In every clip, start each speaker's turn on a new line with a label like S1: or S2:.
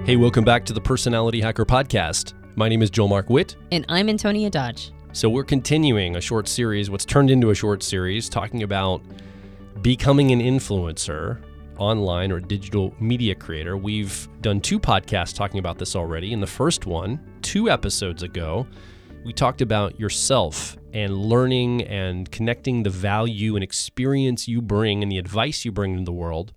S1: Hey, welcome back to the Personality Hacker Podcast. My name is Joel Mark Witt.
S2: And I'm Antonia Dodge.
S1: So we're continuing a short series, what's turned into a short series, talking about becoming an influencer, online or digital media creator. We've done 2 podcasts talking about this already. In the first one, 2 episodes ago, we talked about yourself and learning and connecting the value and experience you bring and the advice you bring into the world,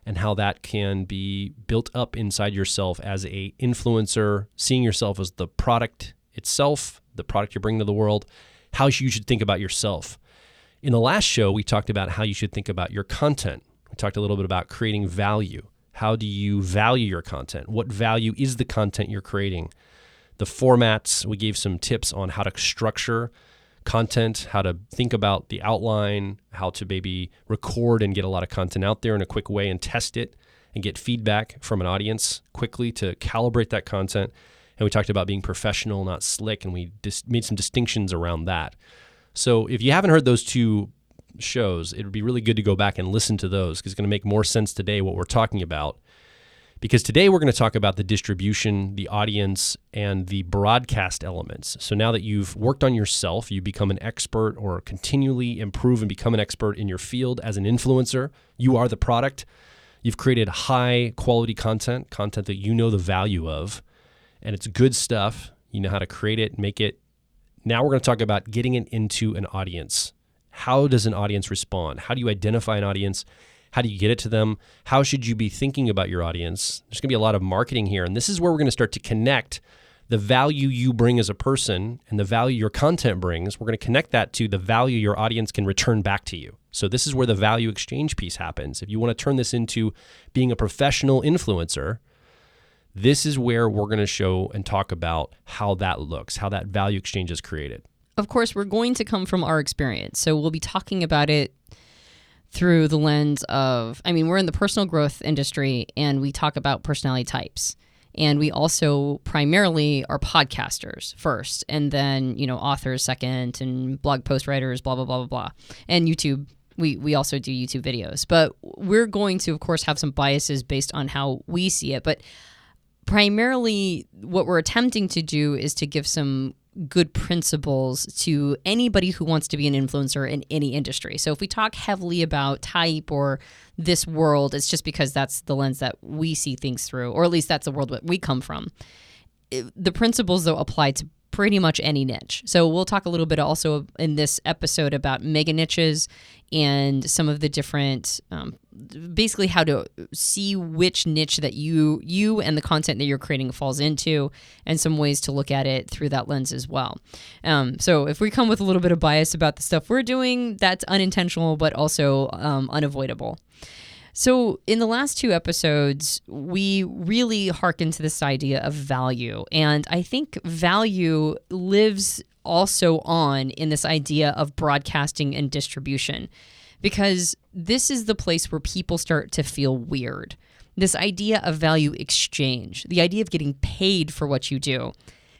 S1: and how that can be built up inside yourself as a influencer, seeing yourself as the product itself, the product you're bringing to the world, how you should think about yourself. In the last show, we talked about how you should think about your content. We talked a little bit about creating value. How do you value your content? What value is the content you're creating? The formats, we gave some tips on how to structure content, how to think about the outline, how to maybe record and get a lot of content out there in a quick way and test it and get feedback from an audience quickly to calibrate that content. And we talked about being professional, not slick, and we made some distinctions around that. So if you haven't heard those 2 shows, it would be really good to go back and listen to those, because it's going to make more sense today what we're talking about. Because today we're going to talk about the distribution, the audience, and the broadcast elements. So now that you've worked on yourself, you become an expert or continually improve and become an expert in your field as an influencer. You are the product. You've created high quality content that you know the value of, and it's good stuff. You know how to create it, make it. Now we're going to talk about getting it into an audience. How does an audience respond? How do you identify an audience? How do you get it to them? How should you be thinking about your audience? There's going to be a lot of marketing here, and this is where we're going to start to connect the value you bring as a person and the value your content brings. We're going to connect that to the value your audience can return back to you. So this is where the value exchange piece happens. If you want to turn this into being a professional influencer, this is where we're going to show and talk about how that looks, how that value exchange is created.
S2: Of course, we're going to come from our experience. So we'll be talking about it through the lens of, we're in the personal growth industry and we talk about personality types. And we also primarily are podcasters first, and then, authors second, and blog post writers, blah, blah, blah, blah, blah. And YouTube, we also do YouTube videos. But we're going to, of course, have some biases based on how we see it. But primarily what we're attempting to do is to give some good principles to anybody who wants to be an influencer in any industry. So if we talk heavily about type or this world, it's just because that's the lens that we see things through, or at least that's the world that we come from. The principles, though, apply to pretty much any niche. So we'll talk a little bit also in this episode about mega niches and some of the different, basically how to see which niche that you and the content that you're creating falls into, and some ways to look at it through that lens as well. So if we come with a little bit of bias about the stuff we're doing, that's unintentional, but also unavoidable. So in the last 2 episodes, we really hearken to this idea of value. And I think value lives also on in this idea of broadcasting and distribution, because this is the place where people start to feel weird. This idea of value exchange, the idea of getting paid for what you do,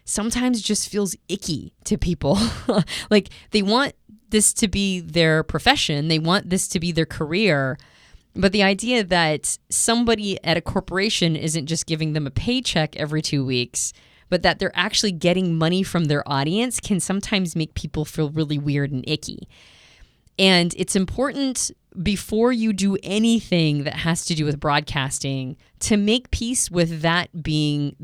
S2: sometimes just feels icky to people. Like they want this to be their profession. They want this to be their career. But the idea that somebody at a corporation isn't just giving them a paycheck every 2 weeks, but that they're actually getting money from their audience can sometimes make people feel really weird and icky. And it's important before you do anything that has to do with broadcasting to make peace with that being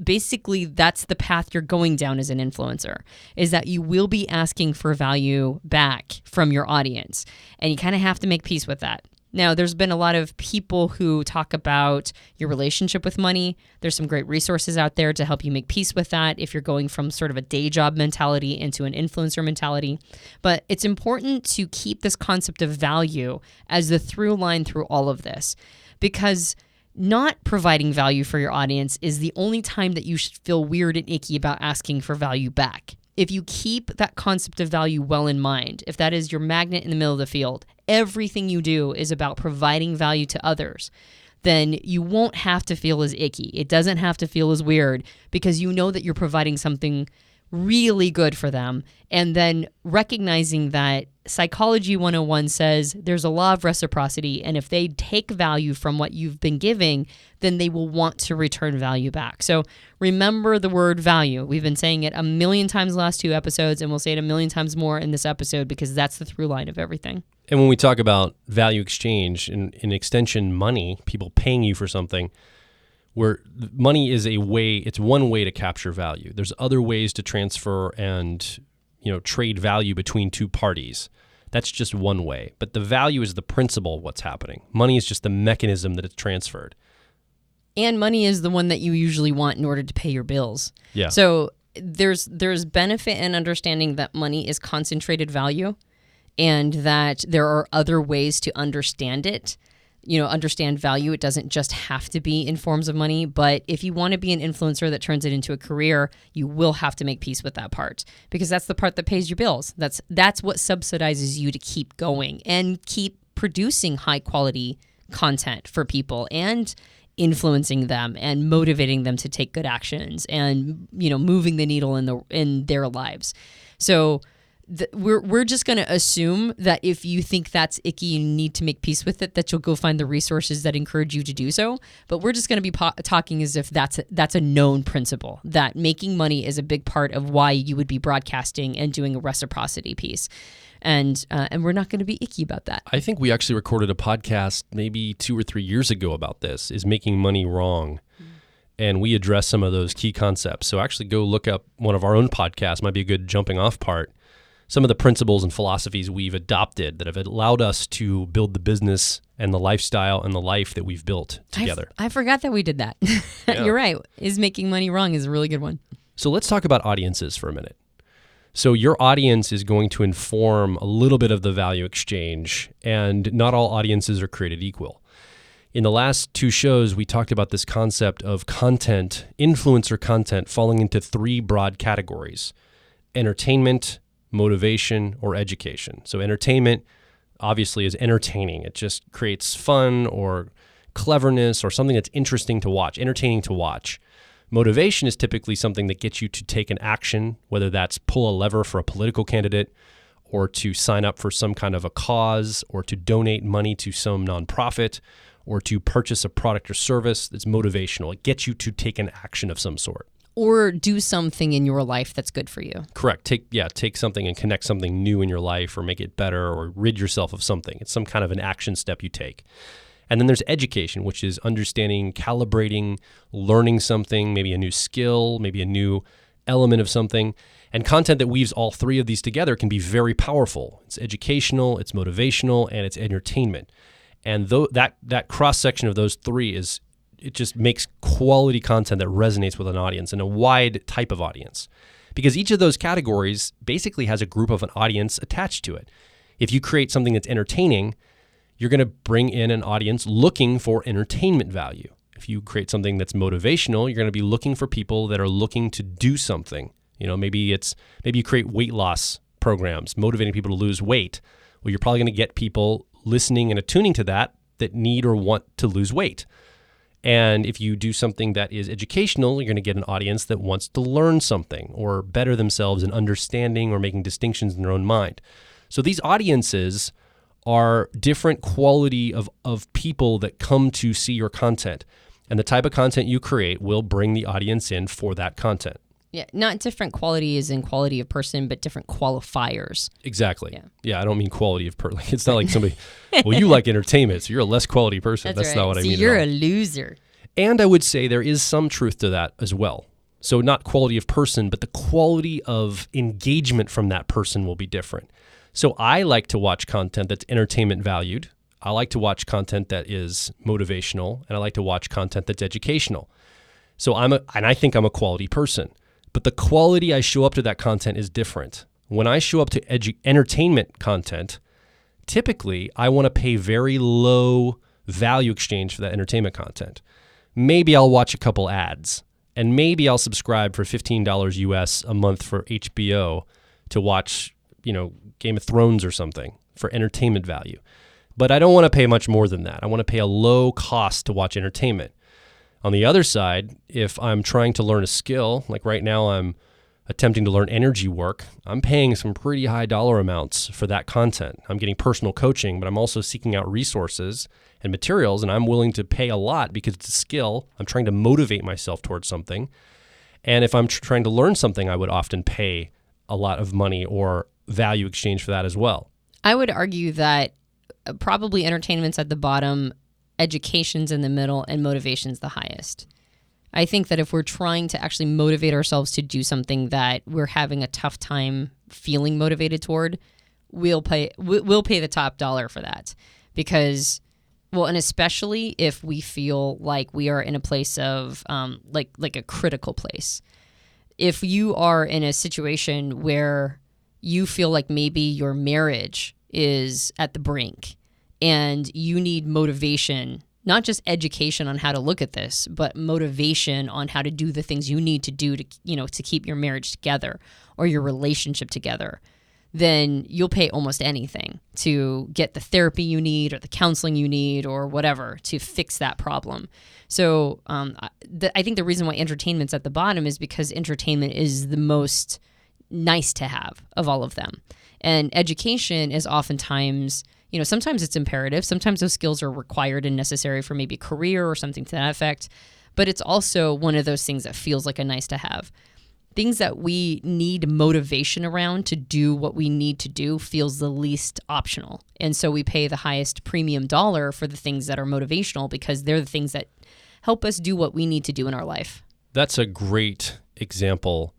S2: basically that's the path you're going down as an influencer, is that you will be asking for value back from your audience. And you kind of have to make peace with that. Now, there's been a lot of people who talk about your relationship with money. There's some great resources out there to help you make peace with that if you're going from sort of a day job mentality into an influencer mentality. But it's important to keep this concept of value as the through line through all of this, because not providing value for your audience is the only time that you should feel weird and icky about asking for value back. If you keep that concept of value well in mind, if that is your magnet in the middle of the field, everything you do is about providing value to others, then you won't have to feel as icky. It doesn't have to feel as weird, because you know that you're providing something really good for them, and then recognizing that Psychology 101 says there's a law of reciprocity, and if they take value from what you've been giving, then they will want to return value back. So remember the word value. We've been saying it a million times the last 2 episodes, and we'll say it a million times more in this episode because that's the through line of everything.
S1: And when we talk about value exchange, in extension money, people paying you for something, where money is it's one way to capture value. There's other ways to transfer and trade value between two parties. That's just one way. But the value is the principle of what's happening. Money is just the mechanism that it's transferred.
S2: And money is the one that you usually want in order to pay your bills.
S1: Yeah.
S2: So there's benefit in understanding that money is concentrated value and that there are other ways to understand it. Understand value. It doesn't just have to be in forms of money, but if you want to be an influencer that turns it into a career, you will have to make peace with that part because that's the part that pays your bills. That's what subsidizes you to keep going and keep producing high quality content for people and influencing them and motivating them to take good actions and moving the needle in their lives. So we're just going to assume that if you think that's icky, you need to make peace with it, that you'll go find the resources that encourage you to do so. But we're just going to be talking as if that's a known principle, that making money is a big part of why you would be broadcasting and doing a reciprocity piece. And we're not going to be icky about that.
S1: I think we actually recorded a podcast maybe 2 or 3 years ago about this, is making money wrong. And we address some of those key concepts. So actually go look up one of our own podcasts, might be a good jumping off part. Some of the principles and philosophies we've adopted that have allowed us to build the business and the lifestyle and the life that we've built together.
S2: I forgot that we did that. Yeah. You're right. Is making money wrong is a really good one.
S1: So let's talk about audiences for a minute. So your audience is going to inform a little bit of the value exchange, and not all audiences are created equal. In the last 2 shows, we talked about this concept of content, influencer content, falling into 3 broad categories: entertainment, motivation, or education. So entertainment obviously is entertaining. It just creates fun or cleverness or something that's interesting to watch, entertaining to watch. Motivation is typically something that gets you to take an action, whether that's pull a lever for a political candidate or to sign up for some kind of a cause or to donate money to some nonprofit or to purchase a product or service. That's motivational. It gets you to take an action of some sort.
S2: Or do something in your life that's good for you.
S1: Correct. Take something and connect something new in your life or make it better or rid yourself of something. It's some kind of an action step you take. And then there's education, which is understanding, calibrating, learning something, maybe a new skill, maybe a new element of something. And content that weaves all 3 of these together can be very powerful. It's educational, it's motivational, and it's entertainment. And that cross-section of those 3 it just makes quality content that resonates with an audience and a wide type of audience. Because each of those categories basically has a group of an audience attached to it. If you create something that's entertaining, you're going to bring in an audience looking for entertainment value. If you create something that's motivational, you're going to be looking for people that are looking to do something. Maybe you create weight loss programs, motivating people to lose weight. Well, you're probably going to get people listening and attuning to that need or want to lose weight. And if you do something that is educational, you're going to get an audience that wants to learn something or better themselves in understanding or making distinctions in their own mind. So these audiences are different quality of people that come to see your content. And the type of content you create will bring the audience in for that content.
S2: Yeah, not different quality as in quality of person, but different qualifiers.
S1: Exactly. Yeah, I don't mean quality of person. It's not like somebody, well, you like entertainment, so you're a less quality person. That's right. Not what I mean.
S2: So you're a loser.
S1: And I would say there is some truth to that as well. So not quality of person, but the quality of engagement from that person will be different. So I like to watch content that's entertainment valued. I like to watch content that is motivational, and I like to watch content that's educational. So I think I'm a quality person. But the quality I show up to that content is different. When I show up to entertainment content, typically I want to pay very low value exchange for that entertainment content. Maybe I'll watch a couple ads, and maybe I'll subscribe for $15 US a month for HBO to watch, Game of Thrones or something for entertainment value. But I don't want to pay much more than that. I want to pay a low cost to watch entertainment. On the other side, if I'm trying to learn a skill, like right now I'm attempting to learn energy work, I'm paying some pretty high dollar amounts for that content. I'm getting personal coaching, but I'm also seeking out resources and materials, and I'm willing to pay a lot because it's a skill. I'm trying to motivate myself towards something. And if I'm trying to learn something, I would often pay a lot of money or value exchange for that as well.
S2: I would argue that probably entertainment's at the bottom, education's in the middle, and motivation's the highest. I think that if we're trying to actually motivate ourselves to do something that we're having a tough time feeling motivated toward, we'll pay the top dollar for that. Because, well, and especially if we feel like we are in a place of like a critical place. If you are in a situation where you feel like maybe your marriage is at the brink and you need motivation, not just education on how to look at this, but motivation on how to do the things you need to do to keep your marriage together or your relationship together, then you'll pay almost anything to get the therapy you need or the counseling you need or whatever to fix that problem. So I think the reason why entertainment's at the bottom is because entertainment is the most nice to have of all of them. And education is oftentimes, sometimes it's imperative. Sometimes those skills are required and necessary for maybe a career or something to that effect. But it's also one of those things that feels like a nice to have. Things that we need motivation around to do what we need to do feels the least optional. And so we pay the highest premium dollar for the things that are motivational because they're the things that help us do what we need to do in our life.
S1: That's a great example.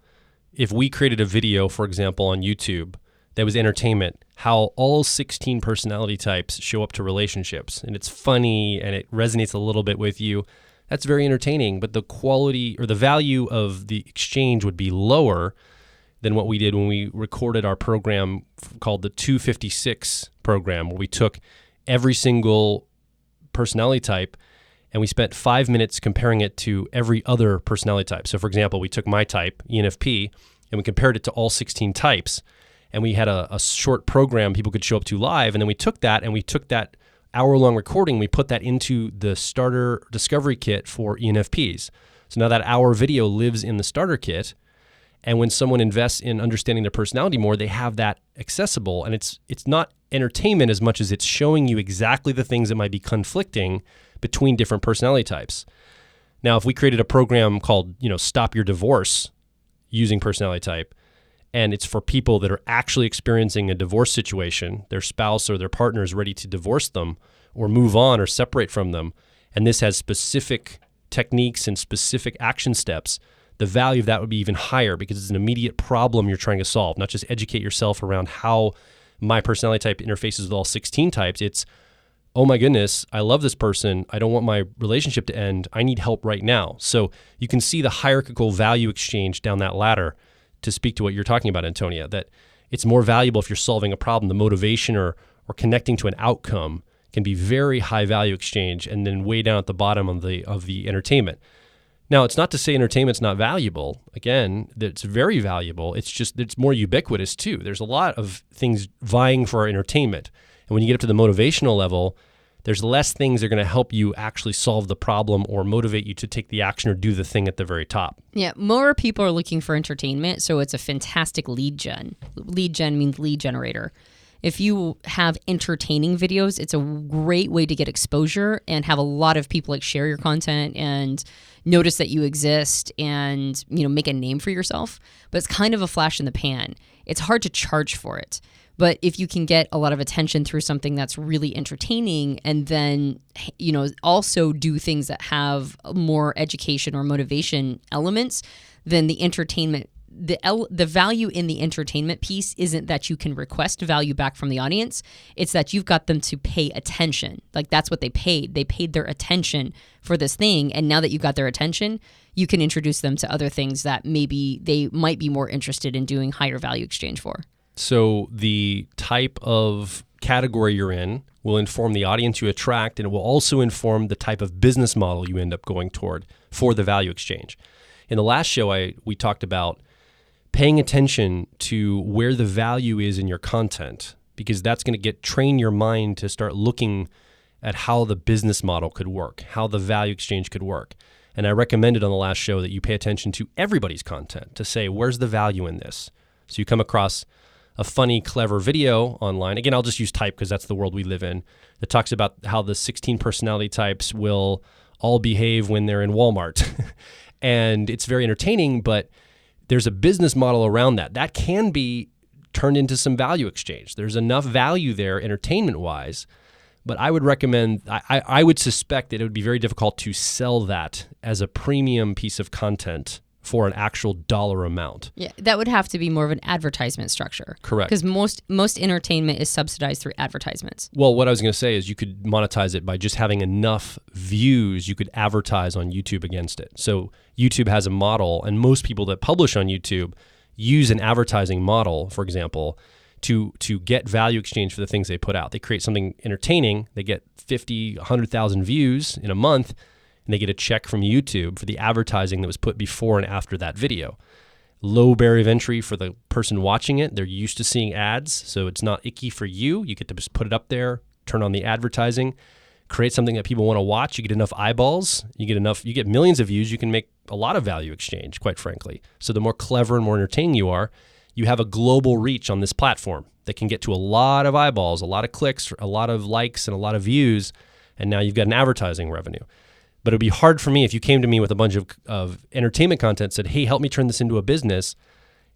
S1: If we created a video, for example, on YouTube that was entertainment, how all 16 personality types show up to relationships, and it's funny and it resonates a little bit with you, that's very entertaining, but the quality or the value of the exchange would be lower than what we did when we recorded our program called the 256 program, where we took every single personality type and we spent 5 minutes comparing it to every other personality type. So for example, we took my type, ENFP, and we compared it to all 16 types. And we had a short program people could show up to live. And then we took that hour-long recording, we put that into the starter discovery kit for ENFPs. So now that hour video lives in the starter kit. And when someone invests in understanding their personality more, they have that accessible. And it's not entertainment as much as it's showing you exactly the things that might be conflicting between different personality types. Now, if we created a program called, Stop Your Divorce using personality type, and it's for people that are actually experiencing a divorce situation, their spouse or their partner is ready to divorce them or move on or separate from them, and this has specific techniques and specific action steps, the value of that would be even higher because it's an immediate problem you're trying to solve, not just educate yourself around how my personality type interfaces with all 16 types. It's, oh my goodness, I love this person. I don't want my relationship to end. I need help right now. So you can see the hierarchical value exchange down that ladder to speak to what you're talking about, Antonia, that it's more valuable if you're solving a problem. The motivation or connecting to an outcome can be very high value exchange, and then way down at the bottom of the entertainment. Now, it's not to say entertainment's not valuable. Again, it's very valuable. It's just it's more ubiquitous too. There's a lot of things vying for our entertainment. And when you get up to the motivational level, there's less things that are going to help you actually solve the problem or motivate you to take the action or do the thing at the very top.
S2: Yeah, more people are looking for entertainment, so it's a fantastic lead gen. Lead gen means lead generator. If you have entertaining videos, it's a great way to get exposure and have a lot of people share your content and notice that you exist and make a name for yourself. But it's kind of a flash in the pan. It's hard to charge for it. But if you can get a lot of attention through something that's really entertaining and then, also do things that have more education or motivation elements, then the entertainment, the value in the entertainment piece isn't that you can request value back from the audience. It's that you've got them to pay attention. Like that's what they paid. They paid their attention for this thing. And now that you've got their attention, you can introduce them to other things that maybe they might be more interested in doing higher value exchange for.
S1: So the type of category you're in will inform the audience you attract, and it will also inform the type of business model you end up going toward for the value exchange. In the last show, we talked about paying attention to where the value is in your content, because that's going to train your mind to start looking at how the business model could work, how the value exchange could work. And I recommended on the last show that you pay attention to everybody's content to say, where's the value in this? So you come across a funny, clever video online. Again, I'll just use type because that's the world we live in. That talks about how the 16 personality types will all behave when they're in Walmart. And it's very entertaining, but there's a business model around that. That can be turned into some value exchange. There's enough value there entertainment-wise, but I would recommend, I would suspect that it would be very difficult to sell that as a premium piece of content for an actual dollar amount.
S2: Yeah, that would have to be more of an advertisement structure.
S1: Correct.
S2: Because most entertainment is subsidized through advertisements.
S1: Well, what I was going to say is you could monetize it by just having enough views. You could advertise on YouTube against it. So YouTube has a model, and most people that publish on YouTube use an advertising model, for example, to get value exchange for the things they put out. They create something entertaining. They get 50, 100,000 views in a month, and they get a check from YouTube for the advertising that was put before and after that video. Low barrier of entry for the person watching it. They're used to seeing ads, so it's not icky for you. You get to just put it up there, turn on the advertising, create something that people want to watch. You get enough eyeballs, you get millions of views, you can make a lot of value exchange, quite frankly. So the more clever and more entertaining you are, you have a global reach on this platform that can get to a lot of eyeballs, a lot of clicks, a lot of likes, and a lot of views, and now you've got an advertising revenue. But it would be hard for me if you came to me with a bunch of entertainment content, said, hey, help me turn this into a business.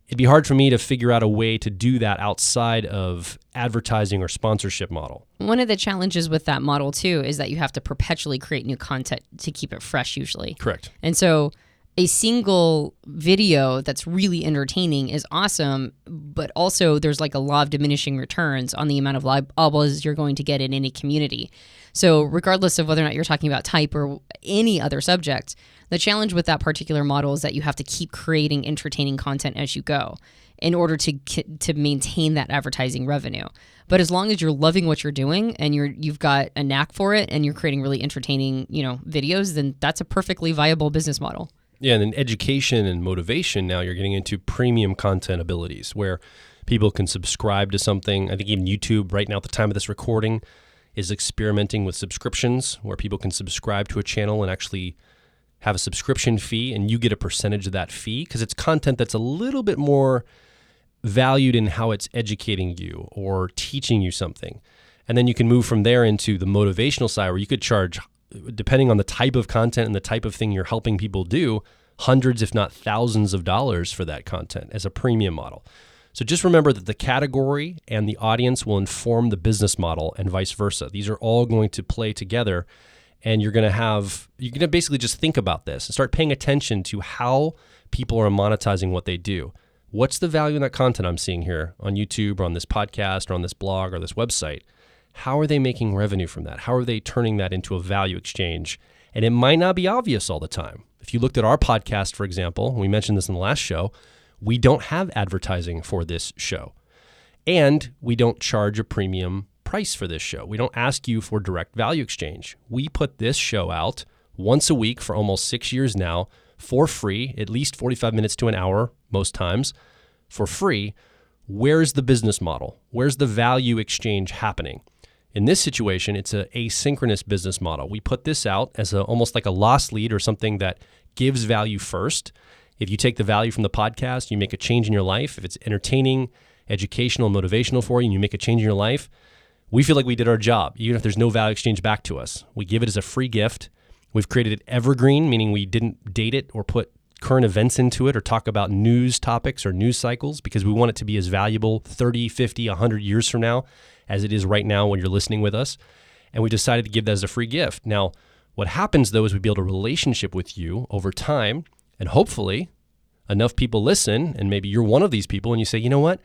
S1: It'd be hard for me to figure out a way to do that outside of advertising or sponsorship model.
S2: One of the challenges with that model, too, is that you have to perpetually create new content to keep it fresh, usually.
S1: Correct.
S2: And so a single video that's really entertaining is awesome, but also there's like a law of diminishing returns on the amount of eyeballs you're going to get in any community. So regardless of whether or not you're talking about type or any other subject, the challenge with that particular model is that you have to keep creating entertaining content as you go in order to maintain that advertising revenue. But as long as you're loving what you're doing and you've got a knack for it and you're creating really entertaining, videos, then that's a perfectly viable business model.
S1: Yeah, and in education and motivation, now you're getting into premium content abilities where people can subscribe to something. I think even YouTube right now at the time of this recording is experimenting with subscriptions where people can subscribe to a channel and actually have a subscription fee, and you get a percentage of that fee because it's content that's a little bit more valued in how it's educating you or teaching you something. And then you can move from there into the motivational side where you could charge, depending on the type of content and the type of thing you're helping people do, hundreds, if not thousands of dollars for that content as a premium model. So just remember that the category and the audience will inform the business model and vice versa. These are all going to play together, and you're going to basically just think about this and start paying attention to how people are monetizing what they do. What's the value in that content I'm seeing here on YouTube or on this podcast or on this blog or this website? How are they making revenue from that? How are they turning that into a value exchange? And it might not be obvious all the time. If you looked at our podcast, for example, we mentioned this in the last show, we don't have advertising for this show. And we don't charge a premium price for this show. We don't ask you for direct value exchange. We put this show out once a week for almost 6 years now for free, at least 45 minutes to an hour most times for free. Where's the business model? Where's the value exchange happening? In this situation, it's an asynchronous business model. We put this out as almost like a lost lead or something that gives value first. If you take the value from the podcast, you make a change in your life. If it's entertaining, educational, motivational for you, and you make a change in your life, we feel like we did our job, even if there's no value exchange back to us. We give it as a free gift. We've created it evergreen, meaning we didn't date it or put current events into it or talk about news topics or news cycles because we want it to be as valuable 30, 50, 100 years from now as it is right now when you're listening with us. And we decided to give that as a free gift. Now, what happens though is we build a relationship with you over time, and hopefully enough people listen, and maybe you're one of these people and you say, you know what?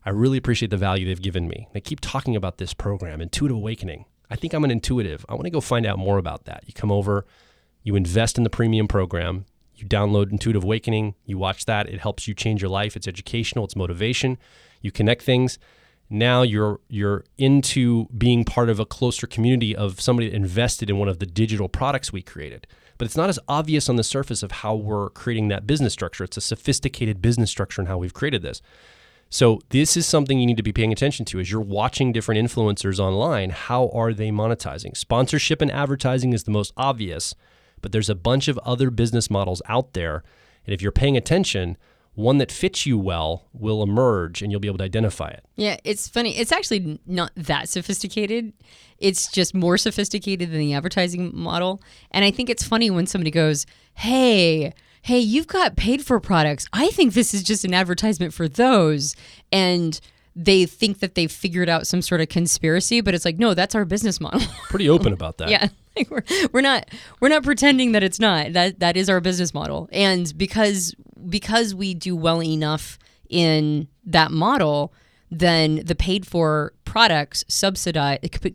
S1: I really appreciate the value they've given me. They keep talking about this program, Intuitive Awakening. I think I'm an intuitive. I want to go find out more about that. You come over, you invest in the premium program, you download Intuitive Awakening, you watch that. It helps you change your life. It's educational, it's motivation. You connect things. Now you're into being part of a closer community of somebody that invested in one of the digital products we created. But it's not as obvious on the surface of how we're creating that business structure. It's a sophisticated business structure in how we've created this. So this is something you need to be paying attention to as you're watching different influencers online. How are they monetizing? Sponsorship and advertising is the most obvious, but there's a bunch of other business models out there. And if you're paying attention, one that fits you well will emerge and you'll be able to identify it.
S2: Yeah, it's funny. It's actually not that sophisticated. It's just more sophisticated than the advertising model. And I think it's funny when somebody goes, hey, you've got paid for products. I think this is just an advertisement for those. And they think that they've figured out some sort of conspiracy, but it's like, no, that's our business model.
S1: Pretty open about that.
S2: Yeah. Like we're not pretending that it's not. That is our business model. And because we do well enough in that model, then the paid for products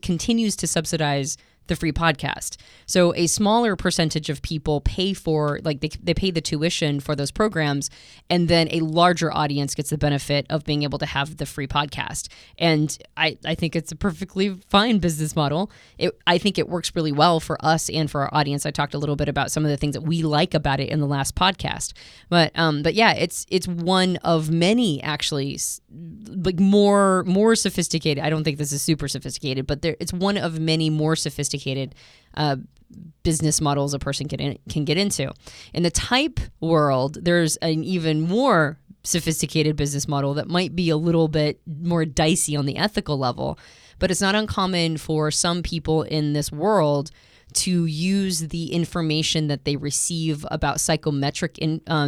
S2: continues to subsidize the free podcast. So a smaller percentage of people pay for, like they pay the tuition for those programs, and then a larger audience gets the benefit of being able to have the free podcast. And I think it's a perfectly fine business model. I think it works really well for us and for our audience. I talked a little bit about some of the things that we like about it in the last podcast. But yeah, it's one of many actually, like more sophisticated. I don't think this is super sophisticated, but it's one of many more sophisticated business models a person can get into. In the type world, there's an even more sophisticated business model that might be a little bit more dicey on the ethical level, but it's not uncommon for some people in this world to use the information that they receive about psychometric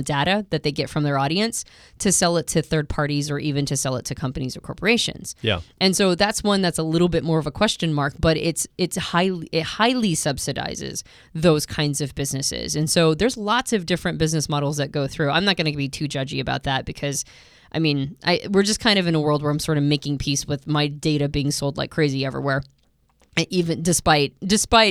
S2: data that they get from their audience to sell it to third parties or even to sell it to companies or corporations.
S1: Yeah.
S2: And so that's one that's a little bit more of a question mark, but it highly subsidizes those kinds of businesses. And so there's lots of different business models that go through. I'm not going to be too judgy about that because we're just kind of in a world where I'm sort of making peace with my data being sold like crazy everywhere, even despite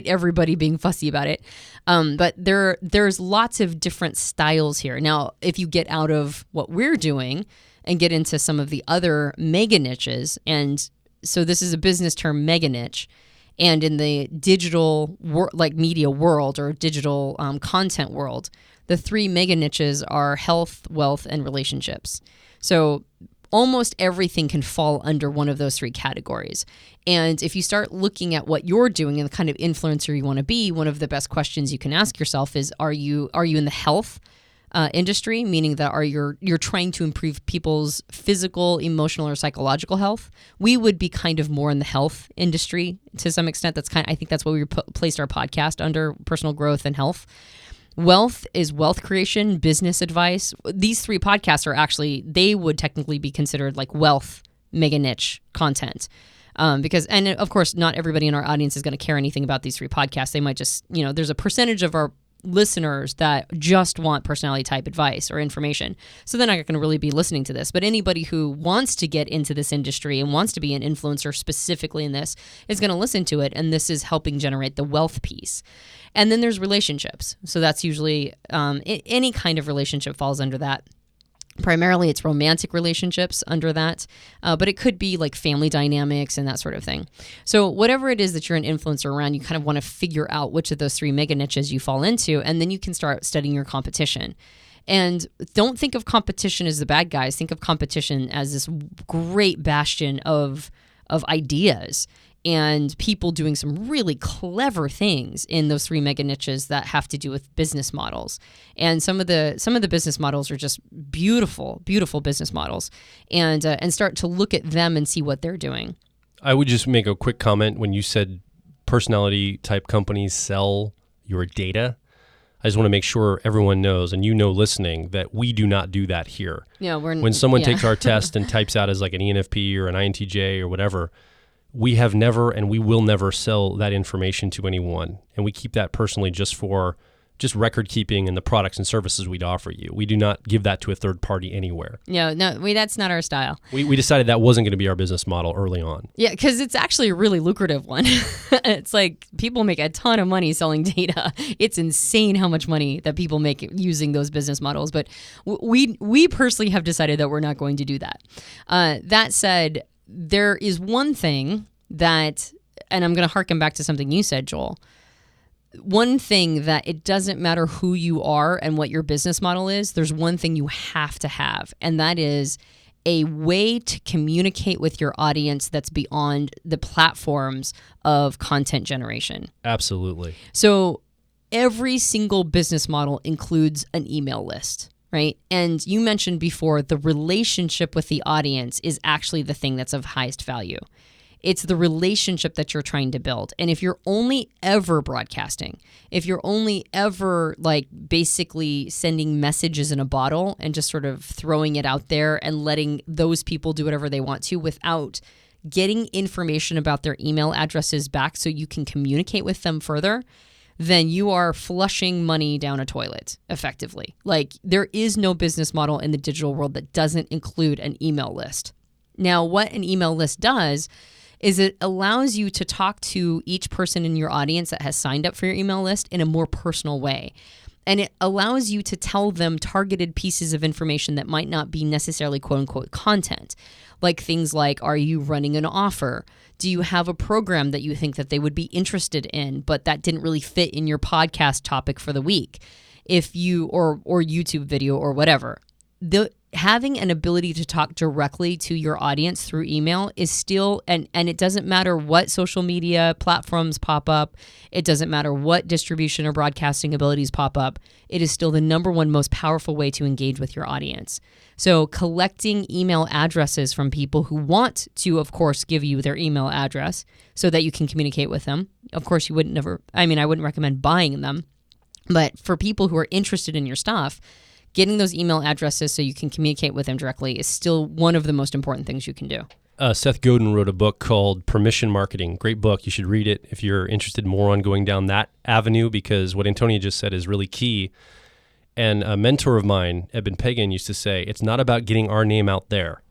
S2: everybody being fussy about it. But there's lots of different styles here. Now, if you get out of what we're doing and get into some of the other mega niches, and so this is a business term, mega niche, and in the digital media world or digital content world, the three mega niches are health, wealth, and relationships. So almost everything can fall under one of those three categories. And if you start looking at what you're doing and the kind of influencer you want to be, one of the best questions you can ask yourself is, are you in the health industry, meaning that you're trying to improve people's physical, emotional, or psychological health? We would be kind of more in the health industry to some extent. I think that's what we placed our podcast under, personal growth and health. Wealth is wealth creation, business advice. These three podcasts are actually, they would technically be considered like wealth mega niche content. Because of course, not everybody in our audience is going to care anything about these three podcasts. They might just, there's a percentage of our listeners that just want personality type advice or information. So they're not going to really be listening to this. But anybody who wants to get into this industry and wants to be an influencer specifically in this is going to listen to it. And this is helping generate the wealth piece. And then there's relationships. So that's usually any kind of relationship falls under that. Primarily, it's romantic relationships under that, but it could be like family dynamics and that sort of thing. So whatever it is that you're an influencer around, you kind of want to figure out which of those three mega niches you fall into, and then you can start studying your competition. And don't think of competition as the bad guys. Think of competition as this great bastion of ideas and people doing some really clever things in those three mega niches that have to do with business models. And some of the business models are just beautiful, beautiful business models, and start to look at them and see what they're doing.
S1: I would just make a quick comment when you said personality type companies sell your data. I just want to make sure everyone knows, and listening, that we do not do that here.
S2: Yeah,
S1: when someone takes our test and types out as like an ENFP or an INTJ or whatever, we have never and we will never sell that information to anyone. And we keep that personally just for record keeping and the products and services we'd offer you. We do not give that to a third party anywhere.
S2: No, that's not our style.
S1: We decided that wasn't going to be our business model early on.
S2: Yeah, because it's actually a really lucrative one. It's like people make a ton of money selling data. It's insane how much money that people make using those business models. But we personally have decided that we're not going to do that. That said, there is one thing that, and I'm going to harken back to something you said, Joel. One thing that it doesn't matter who you are and what your business model is, there's one thing you have to have, and that is a way to communicate with your audience that's beyond the platforms of content generation.
S1: Absolutely.
S2: So every single business model includes an email list, right? And you mentioned before the relationship with the audience is actually the thing that's of highest value. It's the relationship that you're trying to build. And if you're only ever broadcasting, if you're only ever like basically sending messages in a bottle and just sort of throwing it out there and letting those people do whatever they want to without getting information about their email addresses back so you can communicate with them further, then you are flushing money down a toilet effectively. Like there is no business model in the digital world that doesn't include an email list. Now, what an email list does is it allows you to talk to each person in your audience that has signed up for your email list in a more personal way. And it allows you to tell them targeted pieces of information that might not be necessarily quote unquote content. Like things like, are you running an offer? Do you have a program that you think that they would be interested in, but that didn't really fit in your podcast topic for the week? If you, or YouTube video or whatever. Having an ability to talk directly to your audience through email is still, and it doesn't matter what social media platforms pop up, it doesn't matter what distribution or broadcasting abilities pop up, it is still the number one most powerful way to engage with your audience. So collecting email addresses from people who want to, of course, give you their email address so that you can communicate with them. Of course, I wouldn't recommend buying them, but for people who are interested in your stuff, getting those email addresses so you can communicate with them directly is still one of the most important things you can do.
S1: Seth Godin wrote a book called Permission Marketing. Great book. You should read it if you're interested more on going down that avenue, because what Antonia just said is really key. And a mentor of mine, Eben Pagan, used to say, it's not about getting our name out there.